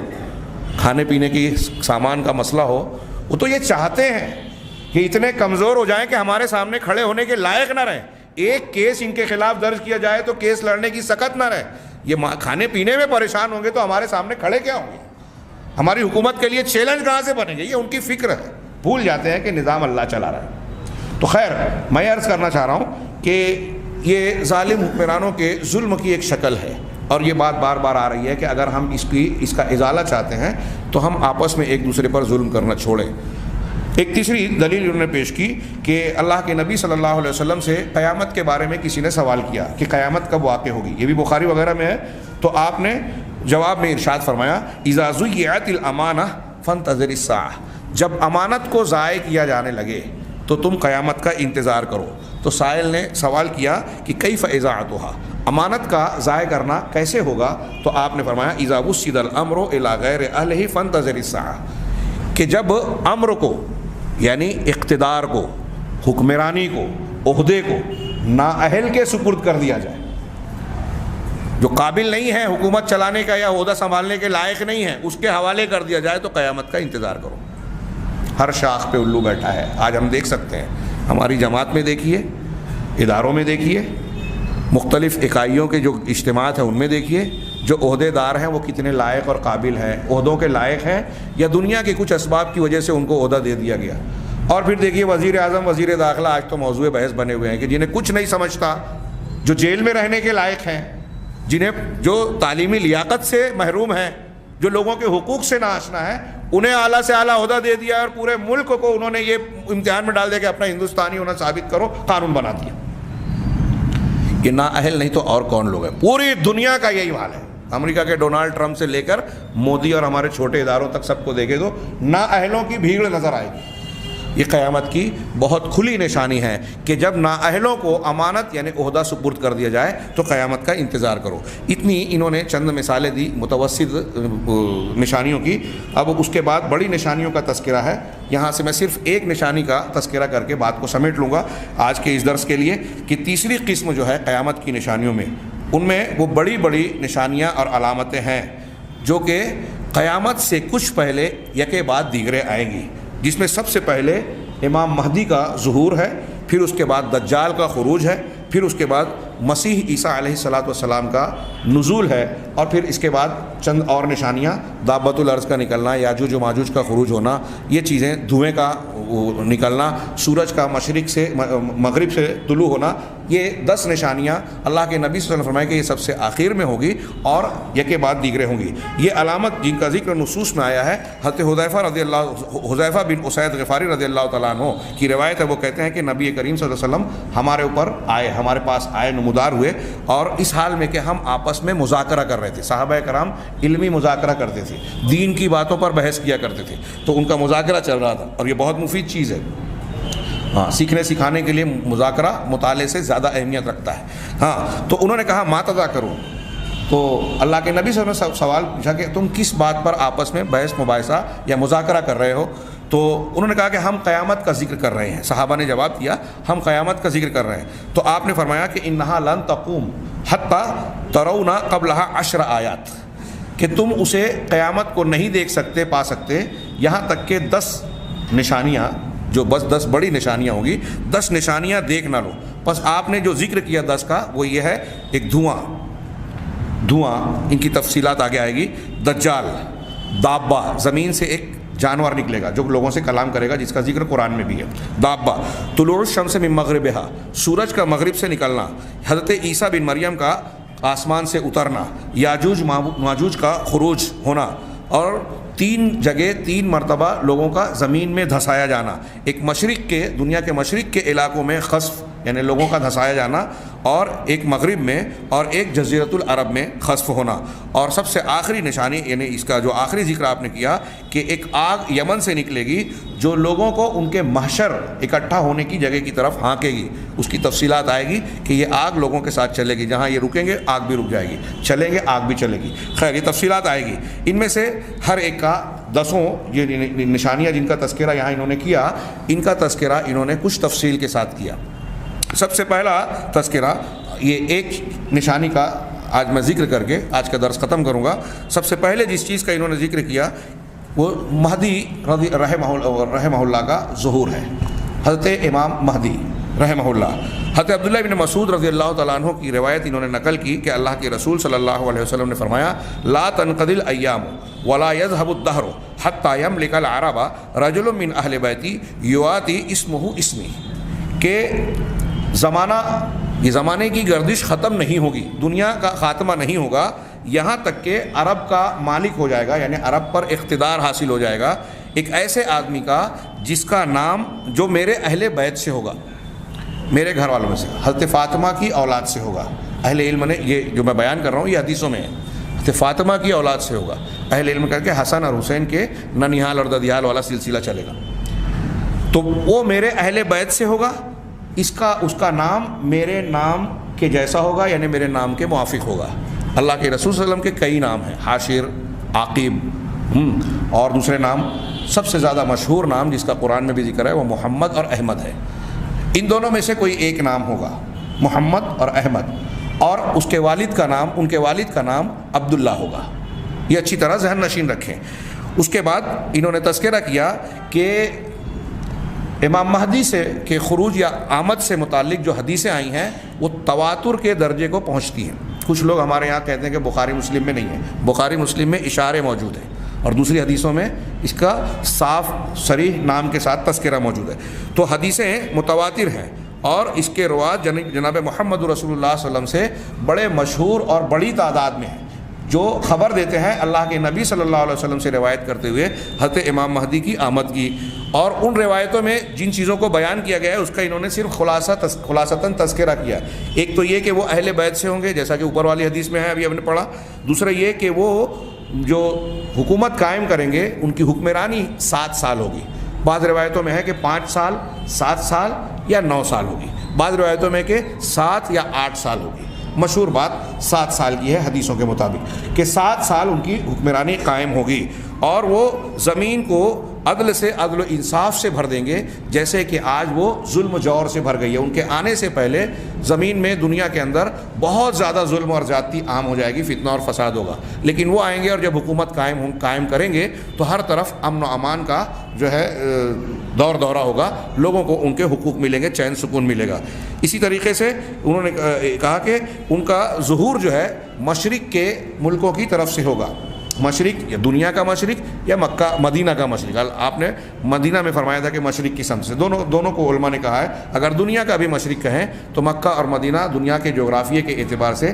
کھانے پینے کی سامان کا مسئلہ ہو، وہ تو یہ چاہتے ہیں کہ اتنے کمزور ہو جائیں کہ ہمارے سامنے کھڑے ہونے کے لائق نہ رہیں، ایک کیس ان کے خلاف درج کیا جائے تو کیس لڑنے کی سکت نہ رہے۔ یہ کھانے پینے میں پریشان ہوں گے تو ہمارے سامنے کھڑے کیا ہوں گے؟ ہماری حکومت کے لیے چیلنج کہاں سے بنے گے؟ یہ ان کی فکر ہے، بھول جاتے ہیں کہ نظام اللہ چلا رہا ہے۔ تو خیر، میں عرض کرنا چاہ رہا ہوں کہ یہ ظالم حکمرانوں کے ظلم کی ایک شکل ہے، اور یہ بات بار بار آ رہی ہے کہ اگر ہم اس کا ازالہ چاہتے ہیں تو ہم آپس میں ایک دوسرے پر ظلم کرنا چھوڑیں۔ ایک تیسری دلیل انہوں نے پیش کی کہ اللہ کے نبی صلی اللہ علیہ وسلم سے قیامت کے بارے میں کسی نے سوال کیا کہ قیامت کب واقع ہوگی، یہ بھی بخاری وغیرہ میں ہے، تو آپ نے جواب میں ارشاد فرمایا اذا ضیعت الامانہ فانتظر الساعہ، جب امانت کو ضائع کیا جانے لگے تو تم قیامت کا انتظار کرو۔ تو سائل نے سوال کیا کہ کیف اضاعتھا، امانت کا ضائع کرنا کیسے ہوگا؟ تو آپ نے فرمایا اذا وسد الامر الی غیر اہلہ فانتظر الساعہ، کہ جب امر کو یعنی اقتدار کو، حکمرانی کو، عہدے کو نااہل کے سپرد کر دیا جائے، جو قابل نہیں ہے حکومت چلانے کا یا عہدہ سنبھالنے کے لائق نہیں ہے، اس کے حوالے کر دیا جائے تو قیامت کا انتظار کرو۔ ہر شاخ پہ الو بیٹھا ہے، آج ہم دیکھ سکتے ہیں، ہماری جماعت میں دیکھیے، اداروں میں دیکھیے، مختلف اکائیوں کے جو اجتماعات ہیں ان میں دیکھیے، جو عہدے دار ہیں وہ کتنے لائق اور قابل ہیں، عہدوں کے لائق ہیں یا دنیا کے کچھ اسباب کی وجہ سے ان کو عہدہ دے دیا گیا۔ اور پھر دیکھیے وزیر اعظم، وزیر داخلہ آج تو موضوع بحث بنے ہوئے ہیں کہ جنہیں کچھ نہیں سمجھتا، جو جیل میں رہنے کے لائق ہیں، جنہیں جو تعلیمی لیاقت سے محروم ہیں، جو لوگوں کے حقوق سے ناآشنا ہے، انہیں اعلیٰ سے اعلیٰ عہدہ دے دیا اور پورے ملک کو انہوں نے یہ امتحان میں ڈال دیا کہ اپنا ہندوستانی ہونا ثابت کرو، قانون بنا دیا۔ یہ نااہل نہیں تو اور کون لوگ ہیں؟ پوری دنیا کا یہی حال ہے، امریکہ کے ڈونالڈ ٹرمپ سے لے کر مودی اور ہمارے چھوٹے اداروں تک سب کو دیکھے تو نااہلوں کی بھیڑ نظر آئے گی۔ یہ قیامت کی بہت کھلی نشانی ہے کہ جب نااہلوں کو امانت یعنی عہدہ سپرد کر دیا جائے تو قیامت کا انتظار کرو۔ اتنی انہوں نے چند مثالیں دی متوسط نشانیوں کی۔ اب اس کے بعد بڑی نشانیوں کا تذکرہ ہے، یہاں سے میں صرف ایک نشانی کا تذکرہ کر کے بات کو سمیٹ لوں گا آج کے اس درس کے لیے، کہ تیسری قسم جو ہے قیامت کی نشانیوں میں، ان میں وہ بڑی بڑی نشانیاں اور علامتیں ہیں جو کہ قیامت سے کچھ پہلے یکے بعد دیگرے آئیں گی، جس میں سب سے پہلے امام مہدی کا ظہور ہے، پھر اس کے بعد دجال کا خروج ہے، پھر اس کے بعد مسیح عیسیٰ علیہ السلام کا نزول ہے، اور پھر اس کے بعد چند اور نشانیاں، دابۃ الارض کا نکلنا، یاجوج و ماجوج کا خروج ہونا، یہ چیزیں، دھوئیں کا نکلنا، سورج کا مشرق سے مغرب سے طلوع ہونا، یہ 10 نشانیاں اللہ کے نبی صلی اللہ علیہ وسلم نے فرمایا کہ یہ سب سے آخر میں ہوگی اور یکے بعد دیگرے ہوں گی۔ یہ علامت جن کا ذکر نصوص میں آیا ہے، حضرت حذیفہ بن اسید غفاری رضی اللہ تعالیٰ عنہ کی روایت ہے، وہ کہتے ہیں کہ نبی کریم صلی اللہ علیہ وسلم ہمارے اوپر آئے، ہمارے پاس آئے، نمودار ہوئے، اور اس حال میں کہ ہم آپس میں مذاکرہ کر رہے تھے۔ صحابہ کرام علمی مذاکرہ کرتے تھے، دین کی باتوں پر بحث کیا کرتے تھے، تو ان کا مذاکرہ چل رہا تھا، اور یہ بہت مفید چیز ہے۔ ہاں، سیکھنے سکھانے کے لیے مذاکرہ مطالعے سے زیادہ اہمیت رکھتا ہے۔ ہاں، تو انہوں نے کہا ما تذاکرون، تو اللہ کے نبی صلی اللہ علیہ وسلم نے سوال پوچھا کہ تم کس بات پر آپس میں بحث مباحثہ یا مذاکرہ کر رہے ہو؟ تو انہوں نے کہا کہ ہم قیامت کا ذکر کر رہے ہیں۔ صحابہ نے جواب دیا ہم قیامت کا ذکر کر رہے ہیں۔ تو آپ نے فرمایا کہ انہا لن تقوم حتی ترون قبلہا 10 آیات، کہ تم اسے قیامت کو نہیں دیکھ سکتے، پا سکتے، یہاں تک کہ 10 نشانیاں، جو بس 10 بڑی نشانیاں ہوں گی، 10 نشانیاں دیکھ نہ لو۔ بس آپ نے جو ذکر کیا 10 کا، وہ یہ ہے، ایک دھواں، ان کی تفصیلات آگے آئے گی، دجال، دابہ، زمین سے ایک جانور نکلے گا جو لوگوں سے کلام کرے گا، جس کا ذکر قرآن میں بھی ہے۔ دابہ، طلوع الشمس من مغربہا، سورج کا مغرب سے نکلنا، حضرت عیسیٰ بن مریم کا آسمان سے اترنا، یاجوج ماجوج کا خروج ہونا، اور 3 جگہ 3 مرتبہ لوگوں کا زمین میں دھسایا جانا، ایک مشرق کے، دنیا کے مشرق کے علاقوں میں خسف یعنی لوگوں کا دھسایا جانا، اور ایک مغرب میں، اور ایک جزیرۃ العرب میں خسف ہونا، اور سب سے آخری نشانی یعنی اس کا جو آخری ذکر آپ نے کیا کہ ایک آگ یمن سے نکلے گی جو لوگوں کو ان کے محشر اکٹھا ہونے کی جگہ کی طرف ہانکے گی۔ اس کی تفصیلات آئے گی کہ یہ آگ لوگوں کے ساتھ چلے گی، جہاں یہ رکیں گے آگ بھی رک جائے گی، چلیں گے آگ بھی چلے گی۔ خیر یہ تفصیلات آئے گی، ان میں سے ہر ایک کا 10 یہ نشانیاں جن کا تذکرہ یہاں انہوں نے کیا، ان کا تذکرہ انہوں نے کچھ تفصیل کے ساتھ کیا۔ سب سے پہلا تذکرہ یہ ایک نشانی کا آج میں ذکر کر کے آج کا درس ختم کروں گا۔ سب سے پہلے جس چیز کا انہوں نے ذکر کیا وہ مہدی رحمہ اللہ کا ظہور ہے، حضرت امام مہدی رحمہ اللہ۔ حضرت عبداللہ بن مسعود رضی اللہ تعالیٰ عنہ کی روایت انہوں نے نقل کی کہ اللہ کے رسول صلی اللہ علیہ وسلم نے فرمایا، لا تنقضی الایام ولا یذهب الدہر حتی یملک العرب رجل من اہل بیتی یواتی اسمہ اسمی، کہ یہ زمانے کی گردش ختم نہیں ہوگی، دنیا کا خاتمہ نہیں ہوگا یہاں تک کہ عرب کا مالک ہو جائے گا، یعنی عرب پر اقتدار حاصل ہو جائے گا ایک ایسے آدمی کا جس کا نام جو میرے اہل بیت سے ہوگا، میرے گھر والوں میں سے، حضرت فاطمہ کی اولاد سے ہوگا۔ اہل علم نے یہ جو میں بیان کر رہا ہوں یہ حدیثوں میں ہے، حضرت فاطمہ کی اولاد سے ہوگا۔ اہل علم کر کے حسن اور حسین کے ننیحال اور ددیال والا سلسلہ چلے گا، تو وہ میرے اہل بیت سے ہوگا، اس کا نام میرے نام کے جیسا ہوگا، یعنی میرے نام کے موافق ہوگا۔ اللہ کے رسول صلی اللہ علیہ وسلم کے کئی نام ہیں، حاشر، عاقب اور دوسرے نام، سب سے زیادہ مشہور نام جس کا قرآن میں بھی ذکر ہے وہ محمد اور احمد ہے۔ ان دونوں میں سے کوئی ایک نام ہوگا، محمد اور احمد، اور ان کے والد کا نام عبداللہ ہوگا۔ یہ اچھی طرح ذہن نشین رکھیں۔ اس کے بعد انہوں نے تذکرہ کیا کہ امام مہدی سے کے خروج یا آمد سے متعلق جو حدیثیں آئی ہیں وہ تواتر کے درجے کو پہنچتی ہیں۔ کچھ لوگ ہمارے یہاں کہتے ہیں کہ بخاری مسلم میں نہیں ہے، بخاری مسلم میں اشارے موجود ہیں، اور دوسری حدیثوں میں اس کا صاف صریح نام کے ساتھ تذکرہ موجود ہے۔ تو حدیثیں متواتر ہیں، اور اس کے روات جناب محمد رسول اللہ صلی اللہ علیہ وسلم سے بڑے مشہور اور بڑی تعداد میں ہیں، جو خبر دیتے ہیں اللہ کے نبی صلی اللہ علیہ وسلم سے روایت کرتے ہوئے حضرت امام مہدی کی آمد کی۔ اور ان روایتوں میں جن چیزوں کو بیان کیا گیا ہے اس کا انہوں نے صرف خلاصتاً تذکرہ کیا۔ ایک تو یہ کہ وہ اہل بیت سے ہوں گے جیسا کہ اوپر والی حدیث میں ہے، ابھی ہم نے پڑھا۔ دوسرا یہ کہ وہ جو حکومت قائم کریں گے ان کی حکمرانی 7 سال ہوگی، بعض روایتوں میں ہے کہ 5 سال، 7 سال یا 9 سال ہوگی، بعض روایتوں میں کہ 7 یا 8 سال ہوگی۔ مشہور بات 7 سال کی ہے حدیثوں کے مطابق، کہ 7 سال ان کی حکمرانی قائم ہوگی، اور وہ زمین کو عدل سے، عدل و انصاف سے بھر دیں گے، جیسے کہ آج وہ ظلم و جور سے بھر گئی ہے۔ ان کے آنے سے پہلے زمین میں، دنیا کے اندر بہت زیادہ ظلم اور زیادتی عام ہو جائے گی، فتنہ اور فساد ہوگا، لیکن وہ آئیں گے اور جب حکومت قائم کریں گے تو ہر طرف امن و امان کا جو ہے دورہ ہوگا، لوگوں کو ان کے حقوق ملیں گے، چین سکون ملے گا۔ اسی طریقے سے انہوں نے کہا کہ ان کا ظہور جو ہے مشرق کے ملکوں کی طرف سے ہوگا، مشرق یا دنیا کا مشرق یا مکہ مدینہ کا مشرق۔ آپ نے مدینہ میں فرمایا تھا کہ مشرق کی سمت سے، دونوں کو علماء نے کہا ہے اگر دنیا کا بھی مشرق کہیں تو مکہ اور مدینہ دنیا کے جغرافیے کے اعتبار سے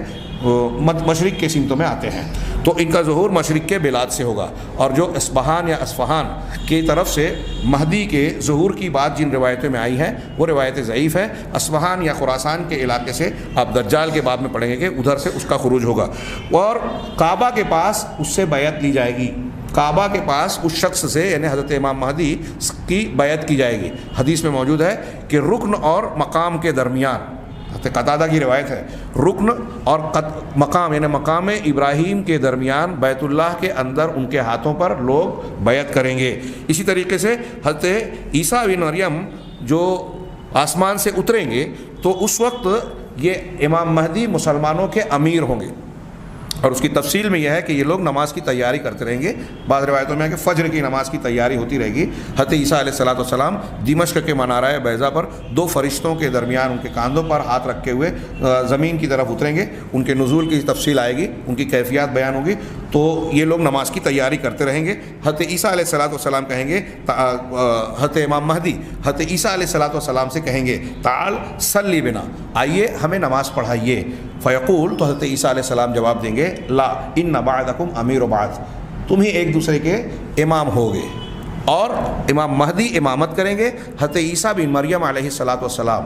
مشرق کے سمتوں میں آتے ہیں، تو ان کا ظہور مشرق کے بلاد سے ہوگا۔ اور جو اصبہان یا اصفہان کی طرف سے مہدی کے ظہور کی بات جن روایتوں میں آئی ہے وہ روایت ضعیف ہے۔ اصفہان یا خراسان کے علاقے سے آپ دجال کے باب میں پڑھیں گے کہ ادھر سے اس کا خروج ہوگا، اور کعبہ کے پاس اس سے بیعت لی جائے گی، کعبہ کے پاس اس شخص سے یعنی حضرت امام مہدی کی بیعت کی جائے گی۔ حدیث میں موجود ہے کہ رکن اور مقام کے درمیان، قتادہ کی روایت ہے، رکن اور مقام یعنی مقام ابراہیم کے درمیان بیت اللہ کے اندر ان کے ہاتھوں پر لوگ بیعت کریں گے۔ اسی طریقے سے حضرت عیسیٰ بن مریم جو آسمان سے اتریں گے تو اس وقت یہ امام مہدی مسلمانوں کے امیر ہوں گے، اور اس کی تفصیل میں یہ ہے کہ یہ لوگ نماز کی تیاری کرتے رہیں گے۔ بعض روایتوں میں ہے کہ فجر کی نماز کی تیاری ہوتی رہے گی۔ حضرت عیسیٰ علیہ السلام دمشق کے منارہ بیضا پر 2 فرشتوں کے درمیان ان کے کاندھوں پر ہاتھ رکھے ہوئے زمین کی طرف اتریں گے، ان کے نزول کی تفصیل آئے گی، ان کی کیفیات بیان ہوگی۔ تو یہ لوگ نماز کی تیاری کرتے رہیں گے. حضرت عیسیٰ علیہ الصلوۃ والسلام کہیں گے, حضرت امام مہدی حضرت عیسیٰ علیہ الصلوۃ والسلام سے کہیں گے تعال صلی بنا, آئیے ہمیں نماز پڑھائیے. فیقول, تو حضرت عیسیٰ علیہ السلام جواب دیں گے لا ان بعدکم امیر و بعد, تم ہی ایک دوسرے کے امام ہوگے. اور امام مہدی امامت کریں گے. حضرت عیسیٰ بن مریم علیہ الصلوۃ والسلام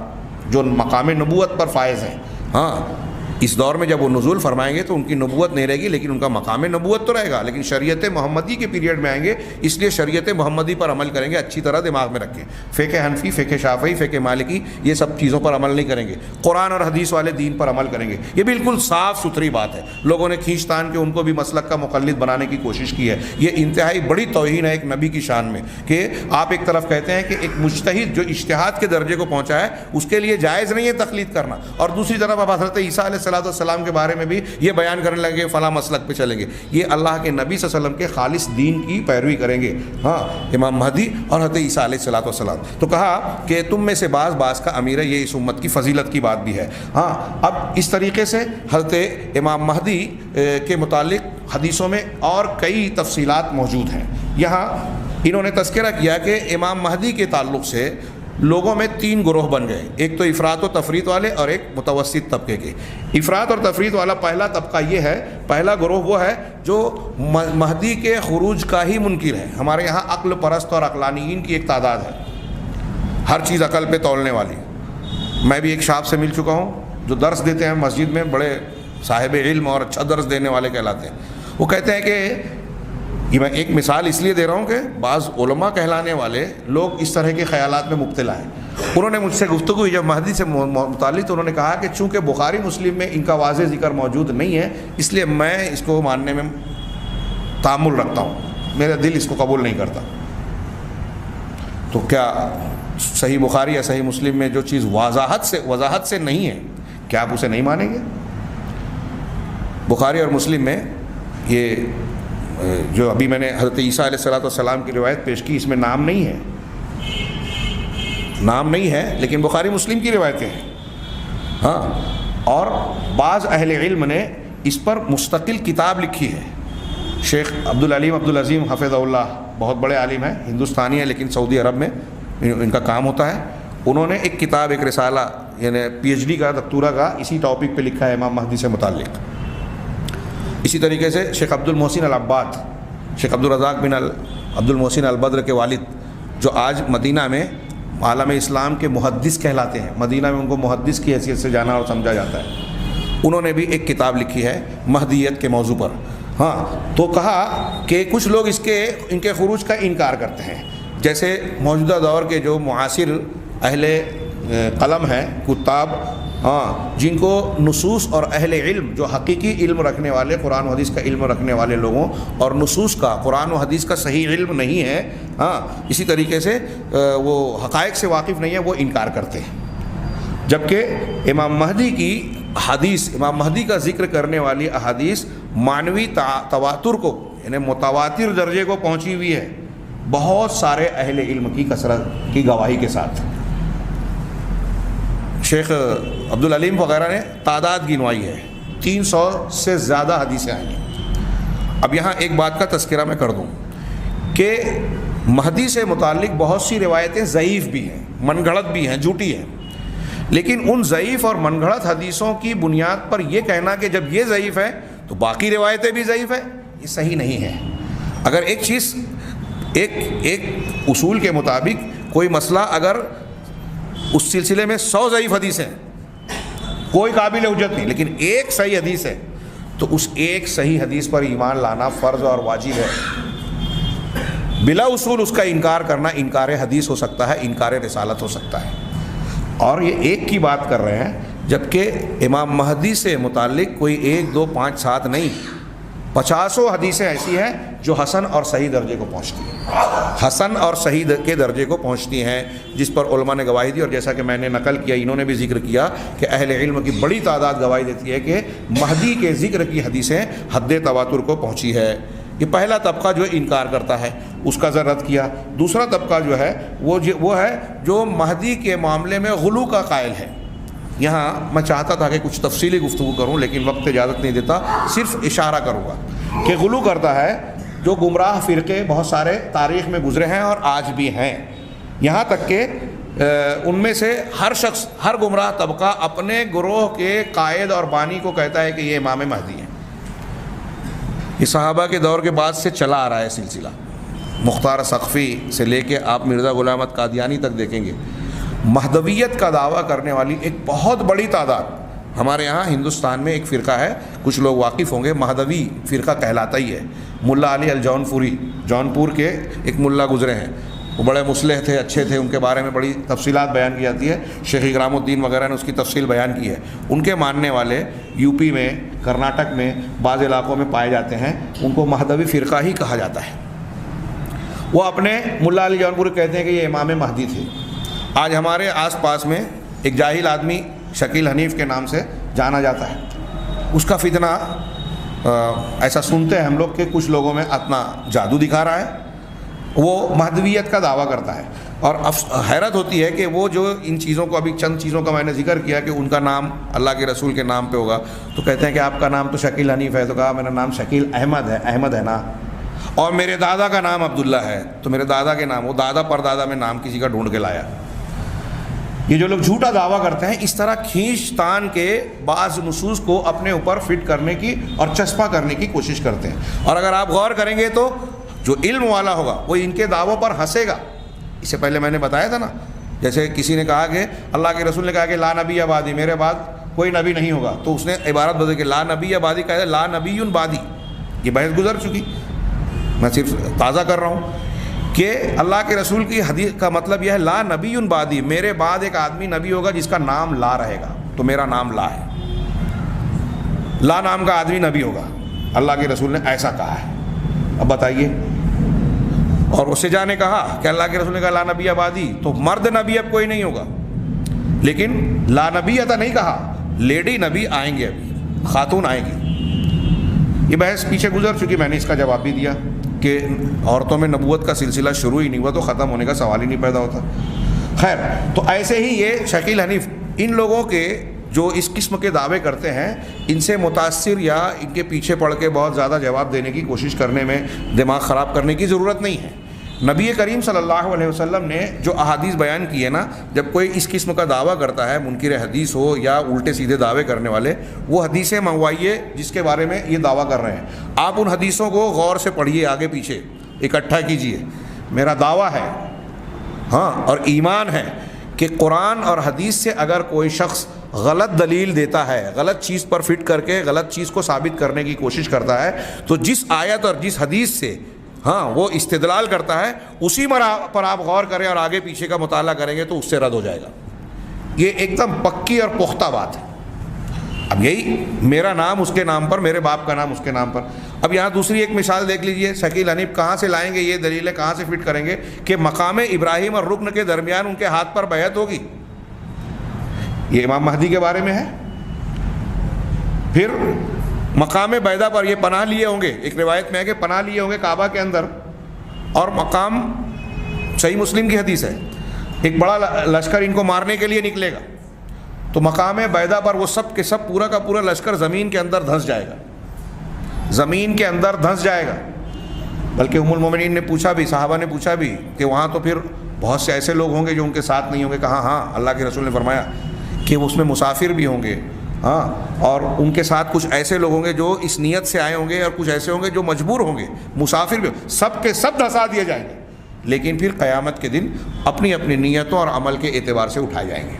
جو مقام نبوت پر فائز ہیں, ہاں اس دور میں جب وہ نزول فرمائیں گے تو ان کی نبوت نہیں رہے گی, لیکن ان کا مقام نبوت تو رہے گا, لیکن شریعت محمدی کے پیریڈ میں آئیں گے, اس لیے شریعت محمدی پر عمل کریں گے. اچھی طرح دماغ میں رکھیں, فقہ حنفی, فقہ شافعی, فقہ مالکی یہ سب چیزوں پر عمل نہیں کریں گے, قرآن اور حدیث والے دین پر عمل کریں گے. یہ بالکل صاف ستھری بات ہے. لوگوں نے کھینچ تان کے ان کو بھی مسلک کا مقلد بنانے کی کوشش کی ہے. یہ انتہائی بڑی توہین ہے ایک نبی کی شان میں, کہ آپ ایک طرف کہتے ہیں کہ ایک مجتہد جو اجتہاد کے درجے کو پہنچا ہے اس کے لیے جائز نہیں ہے تقلید کرنا, اور دوسری طرف آپ حضرت عیسیٰ علیہ الصلوۃ والسلام کے بارے میں بھی یہ بیان کرنے لگے فلاں مسلک پہ چلیں گے. یہ اللہ کے نبی صلی اللہ علیہ وسلم کے خالص دین کی پیروی کریں گے, ہاں امام مہدی اور حضرت عیسیٰ علیہ الصلوۃ والسلام. تو کہا کہ تم میں سے بعض کا امیر ہے, یہ اس امت کی فضیلت کی بات بھی ہے. ہاں اب اس طریقے سے حضرت امام مہدی کے متعلق حدیثوں میں اور کئی تفصیلات موجود ہیں. یہاں انہوں نے تذکرہ کیا کہ امام مہدی کے تعلق سے لوگوں میں 3 گروہ بن گئے. ایک تو افراط و تفریط والے اور ایک متوسط طبقے کے. افراط اور تفریط والا پہلا طبقہ یہ ہے, پہلا گروہ وہ ہے جو مہدی کے خروج کا ہی منکر ہے. ہمارے یہاں عقل پرست اور عقلانیین کی ایک تعداد ہے, ہر چیز عقل پہ تولنے والی. میں بھی ایک شاپ سے مل چکا ہوں جو درس دیتے ہیں مسجد میں, بڑے صاحب علم اور اچھا درس دینے والے کہلاتے ہیں. وہ کہتے ہیں کہ یہ میں ایک مثال اس لیے دے رہا ہوں کہ بعض علماء کہلانے والے لوگ اس طرح کے خیالات میں مبتلا ہیں. انہوں نے مجھ سے گفتگو ہوئی جب مہدی سے متعلق, تو انہوں نے کہا کہ چونکہ بخاری مسلم میں ان کا واضح ذکر موجود نہیں ہے, اس لیے میں اس کو ماننے میں تعامل رکھتا ہوں, میرا دل اس کو قبول نہیں کرتا. تو کیا صحیح بخاری یا صحیح مسلم میں جو چیز وضاحت سے نہیں ہے, کیا آپ اسے نہیں مانیں گے؟ بخاری اور مسلم میں یہ جو ابھی میں نے حضرت عیسیٰ علیہ الصلوۃ والسلام کی روایت پیش کی, اس میں نام نہیں ہے, لیکن بخاری مسلم کی روایتیں ہیں. ہاں, اور بعض اہل علم نے اس پر مستقل کتاب لکھی ہے. شیخ عبدالعلیم عبدالعظیم حفظہ اللہ بہت بڑے عالم ہیں, ہندوستانی ہیں لیکن سعودی عرب میں ان کا کام ہوتا ہے. انہوں نے ایک کتاب, ایک رسالہ یعنی PhD کا, دکتورا کا اسی ٹاپک پہ لکھا ہے امام مہدی سے متعلق. اسی طریقے سے شیخ عبد المحسن العباد, شیخ عبد الرزاق بن عبد المحسن البدر کے والد, جو آج مدینہ میں عالم اسلام کے محدث کہلاتے ہیں, مدینہ میں ان کو محدث کی حیثیت سے جانا اور سمجھا جاتا ہے, انہوں نے بھی ایک کتاب لکھی ہے مہدیت کے موضوع پر. ہاں, تو کہا کہ کچھ لوگ ان کے خروج کا انکار کرتے ہیں, جیسے موجودہ دور کے جو معاصر اہل قلم ہیں, کتاب, ہاں جن کو نصوص اور اہل علم جو حقیقی علم رکھنے والے, قرآن و حدیث کا علم رکھنے والے لوگوں اور نصوص کا, قرآن و حدیث کا صحیح علم نہیں ہے, ہاں اسی طریقے سے وہ حقائق سے واقف نہیں ہے, وہ انکار کرتے ہیں. جبکہ امام مہدی کی حدیث, امام مہدی کا ذکر کرنے والی احادیث معنوی تواتر کو یعنی متواتر درجے کو پہنچی ہوئی ہے, بہت سارے اہل علم کی کثرت کی گواہی کے ساتھ. شیخ عبدالعلیم وغیرہ نے تعداد گنوائی ہے, 300 سے زیادہ حدیثیں آئی ہیں. اب یہاں ایک بات کا تذکرہ میں کر دوں کہ مہدی سے متعلق بہت سی روایتیں ضعیف بھی ہیں, من گھڑت بھی ہیں, جھوٹی ہیں, لیکن ان ضعیف اور من گھڑت حدیثوں کی بنیاد پر یہ کہنا کہ جب یہ ضعیف ہے تو باقی روایتیں بھی ضعیف ہیں, یہ صحیح نہیں ہے. اگر ایک چیز ایک اصول کے مطابق کوئی مسئلہ اگر اس سلسلے میں 100 ضعیف حدیث ہیں, کوئی قابل حجت نہیں, لیکن ایک صحیح حدیث ہے, تو اس ایک صحیح حدیث پر ایمان لانا فرض اور واجب ہے. بلا اصول اس کا انکار کرنا انکار حدیث ہو سکتا ہے, انکار رسالت ہو سکتا ہے. اور یہ ایک کی بات کر رہے ہیں, جبکہ امام مہدی سے متعلق کوئی 1 2 5 7 نہیں, 50 حدیثیں ایسی ہیں جو حسن اور صحیح درجے کو پہنچتی ہیں, حسن اور صحیح کے درجے کو پہنچتی ہیں, جس پر علماء نے گواہی دی. اور جیسا کہ میں نے نقل کیا, انہوں نے بھی ذکر کیا کہ اہل علم کی بڑی تعداد گواہی دیتی ہے کہ مہدی کے ذکر کی حدیثیں حد تواتر کو پہنچی ہے. یہ پہلا طبقہ جو انکار کرتا ہے اس کا رد کیا. دوسرا طبقہ جو ہے وہ ہے جو مہدی کے معاملے میں غلو کا قائل ہے. یہاں میں چاہتا تھا کہ کچھ تفصیلی گفتگو کروں, لیکن وقت اجازت نہیں دیتا, صرف اشارہ کروں گا. کہ غلو کرتا ہے جو گمراہ فرقے بہت سارے تاریخ میں گزرے ہیں اور آج بھی ہیں، یہاں تک کہ ان میں سے ہر شخص، ہر گمراہ طبقہ اپنے گروہ کے قائد اور بانی کو کہتا ہے کہ یہ امام مہدی ہے۔ یہ صحابہ کے دور کے بعد سے چلا آ رہا ہے سلسلہ، مختار ثقفی سے لے کے آپ مرزا غلام احمد قادیانی تک دیکھیں گے، مہدویت کا دعویٰ کرنے والی ایک بہت بڑی تعداد ہمارے یہاں ہندوستان میں ایک فرقہ ہے، کچھ لوگ واقف ہوں گے، مہدوی فرقہ کہلاتا ہی ہے۔ ملا علی الجونپوری، جونپور کے ایک ملا گزرے ہیں، وہ بڑے مصلح تھے، اچھے تھے، ان کے بارے میں بڑی تفصیلات بیان کی جاتی ہے، شیخ اکرام الدین وغیرہ نے اس کی تفصیل بیان کی ہے۔ ان کے ماننے والے یو پی میں، کرناٹک میں، بعض علاقوں میں پائے جاتے ہیں، ان کو مہدوی فرقہ ہی کہا جاتا ہے۔ وہ اپنے ملا علی جونپوری کہتے ہیں کہ یہ امام مہدی تھے۔ آج ہمارے آس پاس میں ایک جاہل آدمی شکیل حنیف کے نام سے جانا جاتا ہے، اس کا فتنہ ایسا سنتے ہیں ہم لوگ کہ کچھ لوگوں میں اپنا جادو دکھا رہا ہے، وہ مہدویت کا دعویٰ کرتا ہے، اور حیرت ہوتی ہے کہ وہ جو ان چیزوں کو، ابھی چند چیزوں کا میں نے ذکر کیا کہ ان کا نام اللہ کے رسول کے نام پہ ہوگا، تو کہتے ہیں کہ آپ کا نام تو شکیل حنیف ہے، تو کہا میرا نام شکیل احمد ہے، احمد ہے نا، اور میرے دادا کا نام عبداللہ ہے، تو میرے دادا کے نام، وہ دادا پر دادا میں نام کسی کا ڈھونڈ کے لایا۔ یہ جو لوگ جھوٹا دعویٰ کرتے ہیں، اس طرح کھینچ تان کے بعض نصوص کو اپنے اوپر فٹ کرنے کی اور چسپاں کرنے کی کوشش کرتے ہیں، اور اگر آپ غور کریں گے تو جو علم والا ہوگا وہ ان کے دعووں پر ہنسے گا۔ اس سے پہلے میں نے بتایا تھا نا، جیسے کسی نے کہا کہ اللہ کے رسول نے کہا کہ لا نبی بعدی، میرے بعد کوئی نبی نہیں ہوگا، تو اس نے عبارت بدل کے لا نبی بعدی کہا ہے، لا نبی بعدی۔ یہ بحث گزر چکی، میں صرف تازہ کر رہا ہوں کہ اللہ کے رسول کی حدیث کا مطلب یہ ہے لا نبی بعدی، میرے بعد ایک آدمی نبی ہوگا جس کا نام لا رہے گا، تو میرا نام لا ہے، لا نام کا آدمی نبی ہوگا، اللہ کے رسول نے ایسا کہا ہے۔ اب بتائیے، اور اس سے نے کہا کہ اللہ کے رسول نے کہا لا نبی بعدی، تو مرد نبی اب کوئی نہیں ہوگا، لیکن لا نبی عطا نہیں کہا، لیڈی نبی آئیں گے، ابھی خاتون آئیں گی۔ یہ بحث پیچھے گزر چکی، میں نے اس کا جواب بھی دیا کہ عورتوں میں نبوت کا سلسلہ شروع ہی نہیں ہوا تو ختم ہونے کا سوال ہی نہیں پیدا ہوتا۔ خیر، تو ایسے ہی یہ شکیل حنیف، ان لوگوں کے جو اس قسم کے دعوے کرتے ہیں، ان سے متاثر یا ان کے پیچھے پڑ کے بہت زیادہ جواب دینے کی کوشش کرنے میں دماغ خراب کرنے کی ضرورت نہیں ہے۔ نبی کریم صلی اللہ علیہ وسلم نے جو احادیث بیان کی ہے نا، جب کوئی اس قسم کا دعویٰ کرتا ہے، منکر حدیث ہو یا الٹے سیدھے دعوے کرنے والے، وہ حدیثیں منگوائیے جس کے بارے میں یہ دعویٰ کر رہے ہیں، آپ ان حدیثوں کو غور سے پڑھیے، آگے پیچھے اکٹھا کیجیے۔ میرا دعویٰ ہے، ہاں، اور ایمان ہے کہ قرآن اور حدیث سے اگر کوئی شخص غلط دلیل دیتا ہے، غلط چیز پر فٹ کر کے غلط چیز کو ثابت کرنے کی کوشش کرتا ہے، تو جس آیت اور جس حدیث سے وہ استدلال کرتا ہے، اسی پر آپ غور کریں اور آگے پیچھے کا مطالعہ کریں گے تو اس سے رد ہو جائے گا۔ یہ ایک دم پکی اور پختہ بات ہے۔ اب یہی میرا نام اس کے نام پر، میرے باپ کا نام اس کے نام پر۔ اب یہاں دوسری ایک مثال دیکھ لیجئے، شکیل حنیف کہاں سے لائیں گے یہ دلیلیں، کہاں سے فٹ کریں گے کہ مقام ابراہیم اور رکن کے درمیان ان کے ہاتھ پر بیعت ہوگی، یہ امام مہدی کے بارے میں ہے۔ پھر مقام بیضا پر یہ پناہ لیے ہوں گے، ایک روایت میں ہے کہ پناہ لیے ہوں گے کعبہ کے اندر، اور مقام صحیح مسلم کی حدیث ہے، ایک بڑا لشکر ان کو مارنے کے لیے نکلے گا، تو مقام بیضا پر وہ سب کے سب پورا کا پورا لشکر زمین کے اندر دھنس جائے گا، زمین کے اندر دھنس جائے گا۔ بلکہ ام المومنین نے پوچھا بھی، صحابہ نے پوچھا بھی کہ وہاں تو پھر بہت سے ایسے لوگ ہوں گے جو ان کے ساتھ نہیں ہوں گے، کہا ہاں، اللہ کے رسول نے فرمایا کہ اس میں مسافر بھی ہوں گے، ہاں، اور ان کے ساتھ کچھ ایسے لوگ ہوں گے جو اس نیت سے آئے ہوں گے، اور کچھ ایسے ہوں گے جو مجبور ہوں گے، مسافر بھی، سب کے سب دھسا دیے جائیں گے، لیکن پھر قیامت کے دن اپنی اپنی نیتوں اور عمل کے اعتبار سے اٹھائے جائیں گے۔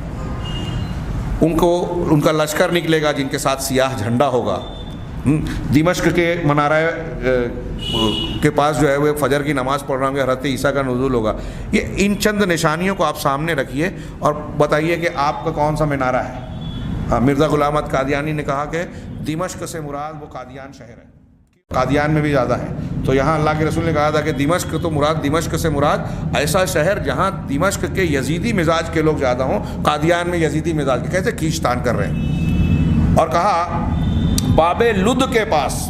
ان کا لشکر نکلے گا جن کے ساتھ سیاہ جھنڈا ہوگا، دمشق کے منارہ کے پاس جو ہے وہ فجر کی نماز پڑھ رہے ہوں گے، حضرت عیسیٰ کا نزول ہوگا۔ یہ ان چند نشانیوں کو آپ سامنے رکھیے اور بتائیے کہ آپ کا کون سا منارہ ہے۔ مرزا غلام احمد قادیانی نے کہا کہ دمشق سے مراد وہ قادیان شہر ہے، قادیان میں بھی زیادہ ہے، تو یہاں اللہ کے رسول نے کہا تھا کہ دمشق تو مراد، دمشق سے مراد ایسا شہر جہاں دمشق کے یزیدی مزاج کے لوگ زیادہ ہوں، قادیان میں یزیدی مزاج کے کیسے کھینچ تان کر رہے ہیں۔ اور کہا باب لد کے پاس،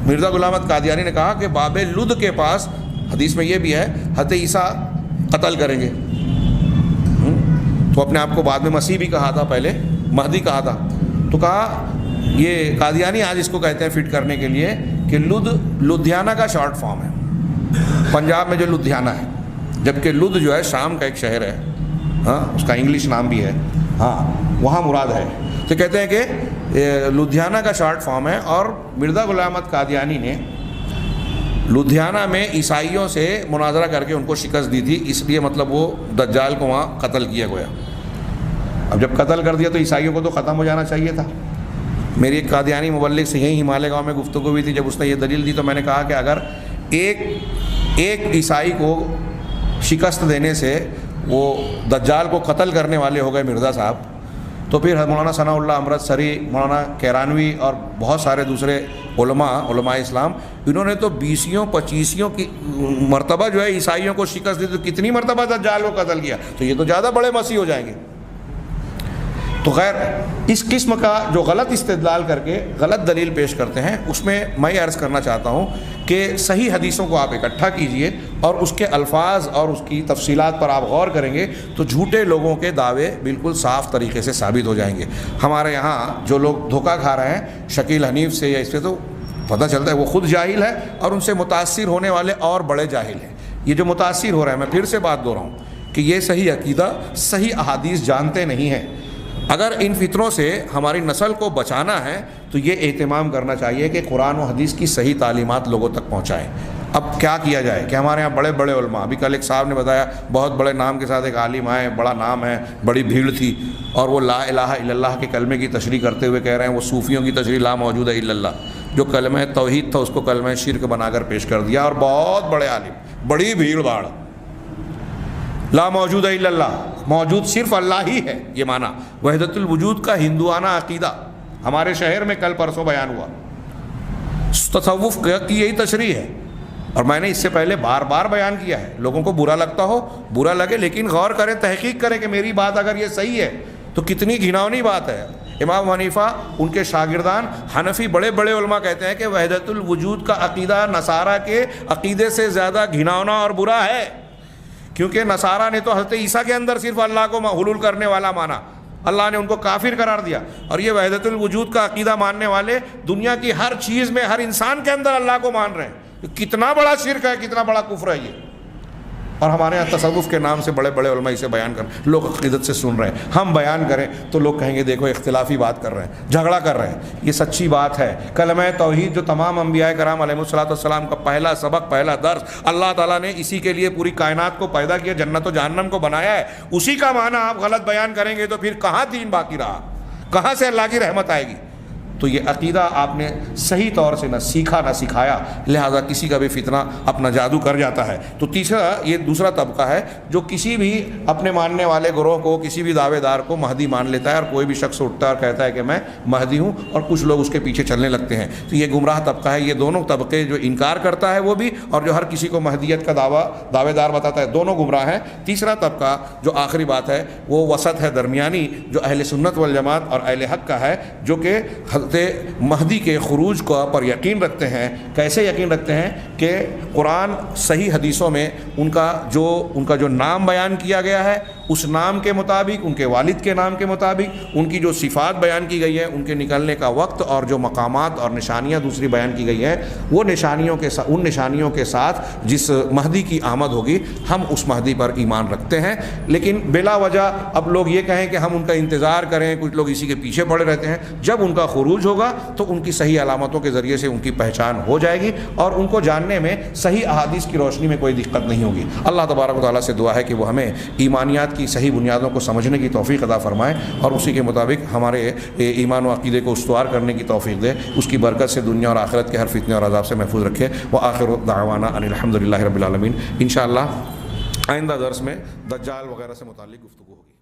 مرزا غلام احمد قادیانی نے کہا کہ باب لد کے پاس، حدیث میں یہ بھی ہے، حضرت عیسیٰ قتل کریں گے، تو اپنے آپ کو بعد میں مسیح بھی کہا تھا، پہلے مہدی کہا تھا، تو کہا یہ قادیانی آج اس کو کہتے ہیں فٹ کرنے کے لیے کہ لدھیانہ کا شارٹ فارم ہے، پنجاب میں جو لدھیانہ ہے، جبکہ لدھ جو ہے شام کا ایک شہر ہے، ہاں اس کا انگلش نام بھی ہے، ہاں وہاں مراد ہے۔ تو کہتے ہیں کہ لدھیانہ کا شارٹ فارم ہے، اور مرزا غلام احمد قادیانی نے لدھیانہ میں عیسائیوں سے مناظرہ کر کے ان کو شکست دی تھی، اس لیے مطلب وہ دجال کو وہاں قتل کیا گیا۔ اب جب قتل کر دیا تو عیسائیوں کو تو ختم ہو جانا چاہیے تھا۔ میری ایک قادیانی مبلغ سے یہیں ہمالیہ گاؤں میں گفتگو ہوئی تھی، جب اس نے یہ دلیل دی تو میں نے کہا کہ اگر ایک عیسائی کو شکست دینے سے وہ دجال کو قتل کرنے والے ہو گئے مرزا صاحب، تو پھر مولانا ثناء اللہ امرتسری، مولانا کیرانوی اور بہت سارے دوسرے علماء اسلام، انہوں نے تو 20-25 کی مرتبہ جو ہے عیسائیوں کو شکست دی، تو کتنی مرتبہ دجال کو قتل کیا، تو یہ تو زیادہ بڑے مسیح ہو جائیں گے۔ تو خیر اس قسم کا جو غلط استدلال کر کے غلط دلیل پیش کرتے ہیں، اس میں یہ عرض کرنا چاہتا ہوں کہ صحیح حدیثوں کو آپ اکٹھا کیجئے اور اس کے الفاظ اور اس کی تفصیلات پر آپ غور کریں گے تو جھوٹے لوگوں کے دعوے بالکل صاف طریقے سے ثابت ہو جائیں گے۔ ہمارے یہاں جو لوگ دھوکہ کھا رہے ہیں شکیل حنیف سے یا اس سے، تو پتہ چلتا ہے وہ خود جاہل ہے اور ان سے متاثر ہونے والے اور بڑے جاہل ہیں۔ یہ جو متاثر ہو رہے ہیں، میں پھر سے بات دہراؤں کہ یہ صحیح عقیدہ، صحیح احادیث جانتے نہیں ہیں۔ اگر ان فطروں سے ہماری نسل کو بچانا ہے تو یہ اہتمام کرنا چاہیے کہ قرآن و حدیث کی صحیح تعلیمات لوگوں تک پہنچائیں۔ اب کیا کیا جائے کہ ہمارے یہاں بڑے بڑے علماء، ابھی کل ایک صاحب نے بتایا بہت بڑے نام کے ساتھ ایک عالم آئے، بڑا نام ہے، بڑی بھیڑ تھی، اور وہ لا الہ الا اللہ کے کلمے کی تشریح کرتے ہوئے کہہ رہے ہیں وہ صوفیوں کی تشریح لا موجود الا اللہ، جو کلمہ توحید تھا اس کو کلمہ شرک بنا کر پیش کر دیا، اور بہت بڑے عالم، بڑی بھیڑ بھاڑ، لا موجود الا اللہ، موجود صرف اللہ ہی ہے، یہ معنی وحدت الوجود کا ہندوانہ عقیدہ ہمارے شہر میں کل پرسوں بیان ہوا۔ تصوف کی یہی تشریح ہے، اور میں نے اس سے پہلے بار بار بیان کیا ہے، لوگوں کو برا لگتا ہو برا لگے، لیکن غور کریں، تحقیق کریں کہ میری بات اگر یہ صحیح ہے تو کتنی گھناؤنی بات ہے۔ امام حنیفہ، ان کے شاگردان حنفی بڑے بڑے علماء کہتے ہیں کہ وحدت الوجود کا عقیدہ نصارہ کے عقیدے سے زیادہ گھناؤنا اور برا ہے، کیونکہ نصارہ نے تو حضرت عیسیٰ کے اندر صرف اللہ کو حلول کرنے والا مانا، اللہ نے ان کو کافر قرار دیا، اور یہ وحدت الوجود کا عقیدہ ماننے والے دنیا کی ہر چیز میں، ہر انسان کے اندر اللہ کو مان رہے ہیں۔ کتنا بڑا شرک ہے، کتنا بڑا کفر ہے یہ، اور ہمارے یہاں تصوف کے نام سے بڑے بڑے علماء اسے بیان کر، لوگ عقیدت سے سن رہے ہیں، ہم بیان کریں تو لوگ کہیں گے دیکھو اختلافی بات کر رہے ہیں، جھگڑا کر رہے ہیں۔ یہ سچی بات ہے، کلمہ توحید جو تمام انبیاء کرام علیہ الصلوۃ والسلام کا پہلا سبق، پہلا درس، اللہ تعالیٰ نے اسی کے لیے پوری کائنات کو پیدا کیا، جنت و جہنم کو بنایا ہے، اسی کا معنی آپ غلط بیان کریں گے تو پھر کہاں دین باقی رہا، کہاں سے اللہ کی رحمت آئے گی؟ تو یہ عقیدہ آپ نے صحیح طور سے نہ سیکھا نہ سکھایا، لہٰذا کسی کا بھی فتنہ اپنا جادو کر جاتا ہے۔ تو تیسرا، یہ دوسرا طبقہ ہے جو کسی بھی اپنے ماننے والے گروہ کو، کسی بھی دعوے دار کو مہدی مان لیتا ہے، اور کوئی بھی شخص اٹھتا ہے اور کہتا ہے کہ میں مہدی ہوں، اور کچھ لوگ اس کے پیچھے چلنے لگتے ہیں۔ تو یہ گمراہ طبقہ ہے۔ یہ دونوں طبقے، جو انکار کرتا ہے وہ بھی، اور جو ہر کسی کو مہدیت کا دعوے دار بتاتا ہے، دونوں گمراہ ہیں۔ تیسرا طبقہ جو آخری بات ہے وہ وسط ہے، درمیانی، جو اہل سنت والجماعت اور اہل حق کا ہے، جو کہ مہدی کے خروج پر یقین رکھتے ہیں۔ کیسے یقین رکھتے ہیں کہ قرآن صحیح حدیثوں میں ان کا جو نام بیان کیا گیا ہے، اس نام کے مطابق، ان کے والد کے نام کے مطابق، ان کی جو صفات بیان کی گئی ہیں، ان کے نکلنے کا وقت اور جو مقامات اور نشانیاں دوسری بیان کی گئی ہیں، وہ ان نشانیوں کے ساتھ جس مہدی کی آمد ہوگی، ہم اس مہدی پر ایمان رکھتے ہیں۔ لیکن بلا وجہ اب لوگ یہ کہیں کہ ہم ان کا انتظار کریں، کچھ لوگ اسی کے پیچھے پڑے رہتے ہیں۔ جب ان کا خروج ہوگا تو ان کی صحیح علامتوں کے ذریعے سے ان کی پہچان ہو جائے گی، اور ان کو جاننے میں صحیح احادیث کی روشنی میں کوئی دقت نہیں ہوگی۔ اللہ تبارک و تعالیٰ سے دعا ہے کہ وہ ہمیں ایمانیات کی صحیح بنیادوں کو سمجھنے کی توفیق عطا فرمائے، اور اسی کے مطابق ہمارے ایمان و عقیدے کو استوار کرنے کی توفیق دے، اس کی برکت سے دنیا اور آخرت کے ہر فتنے اور عذاب سے محفوظ رکھے۔ وآخر دعوانا ان الحمد للہ رب العالمین۔ انشاءاللہ آئندہ درس میں دجال وغیرہ سے متعلق گفتگو ہوگی۔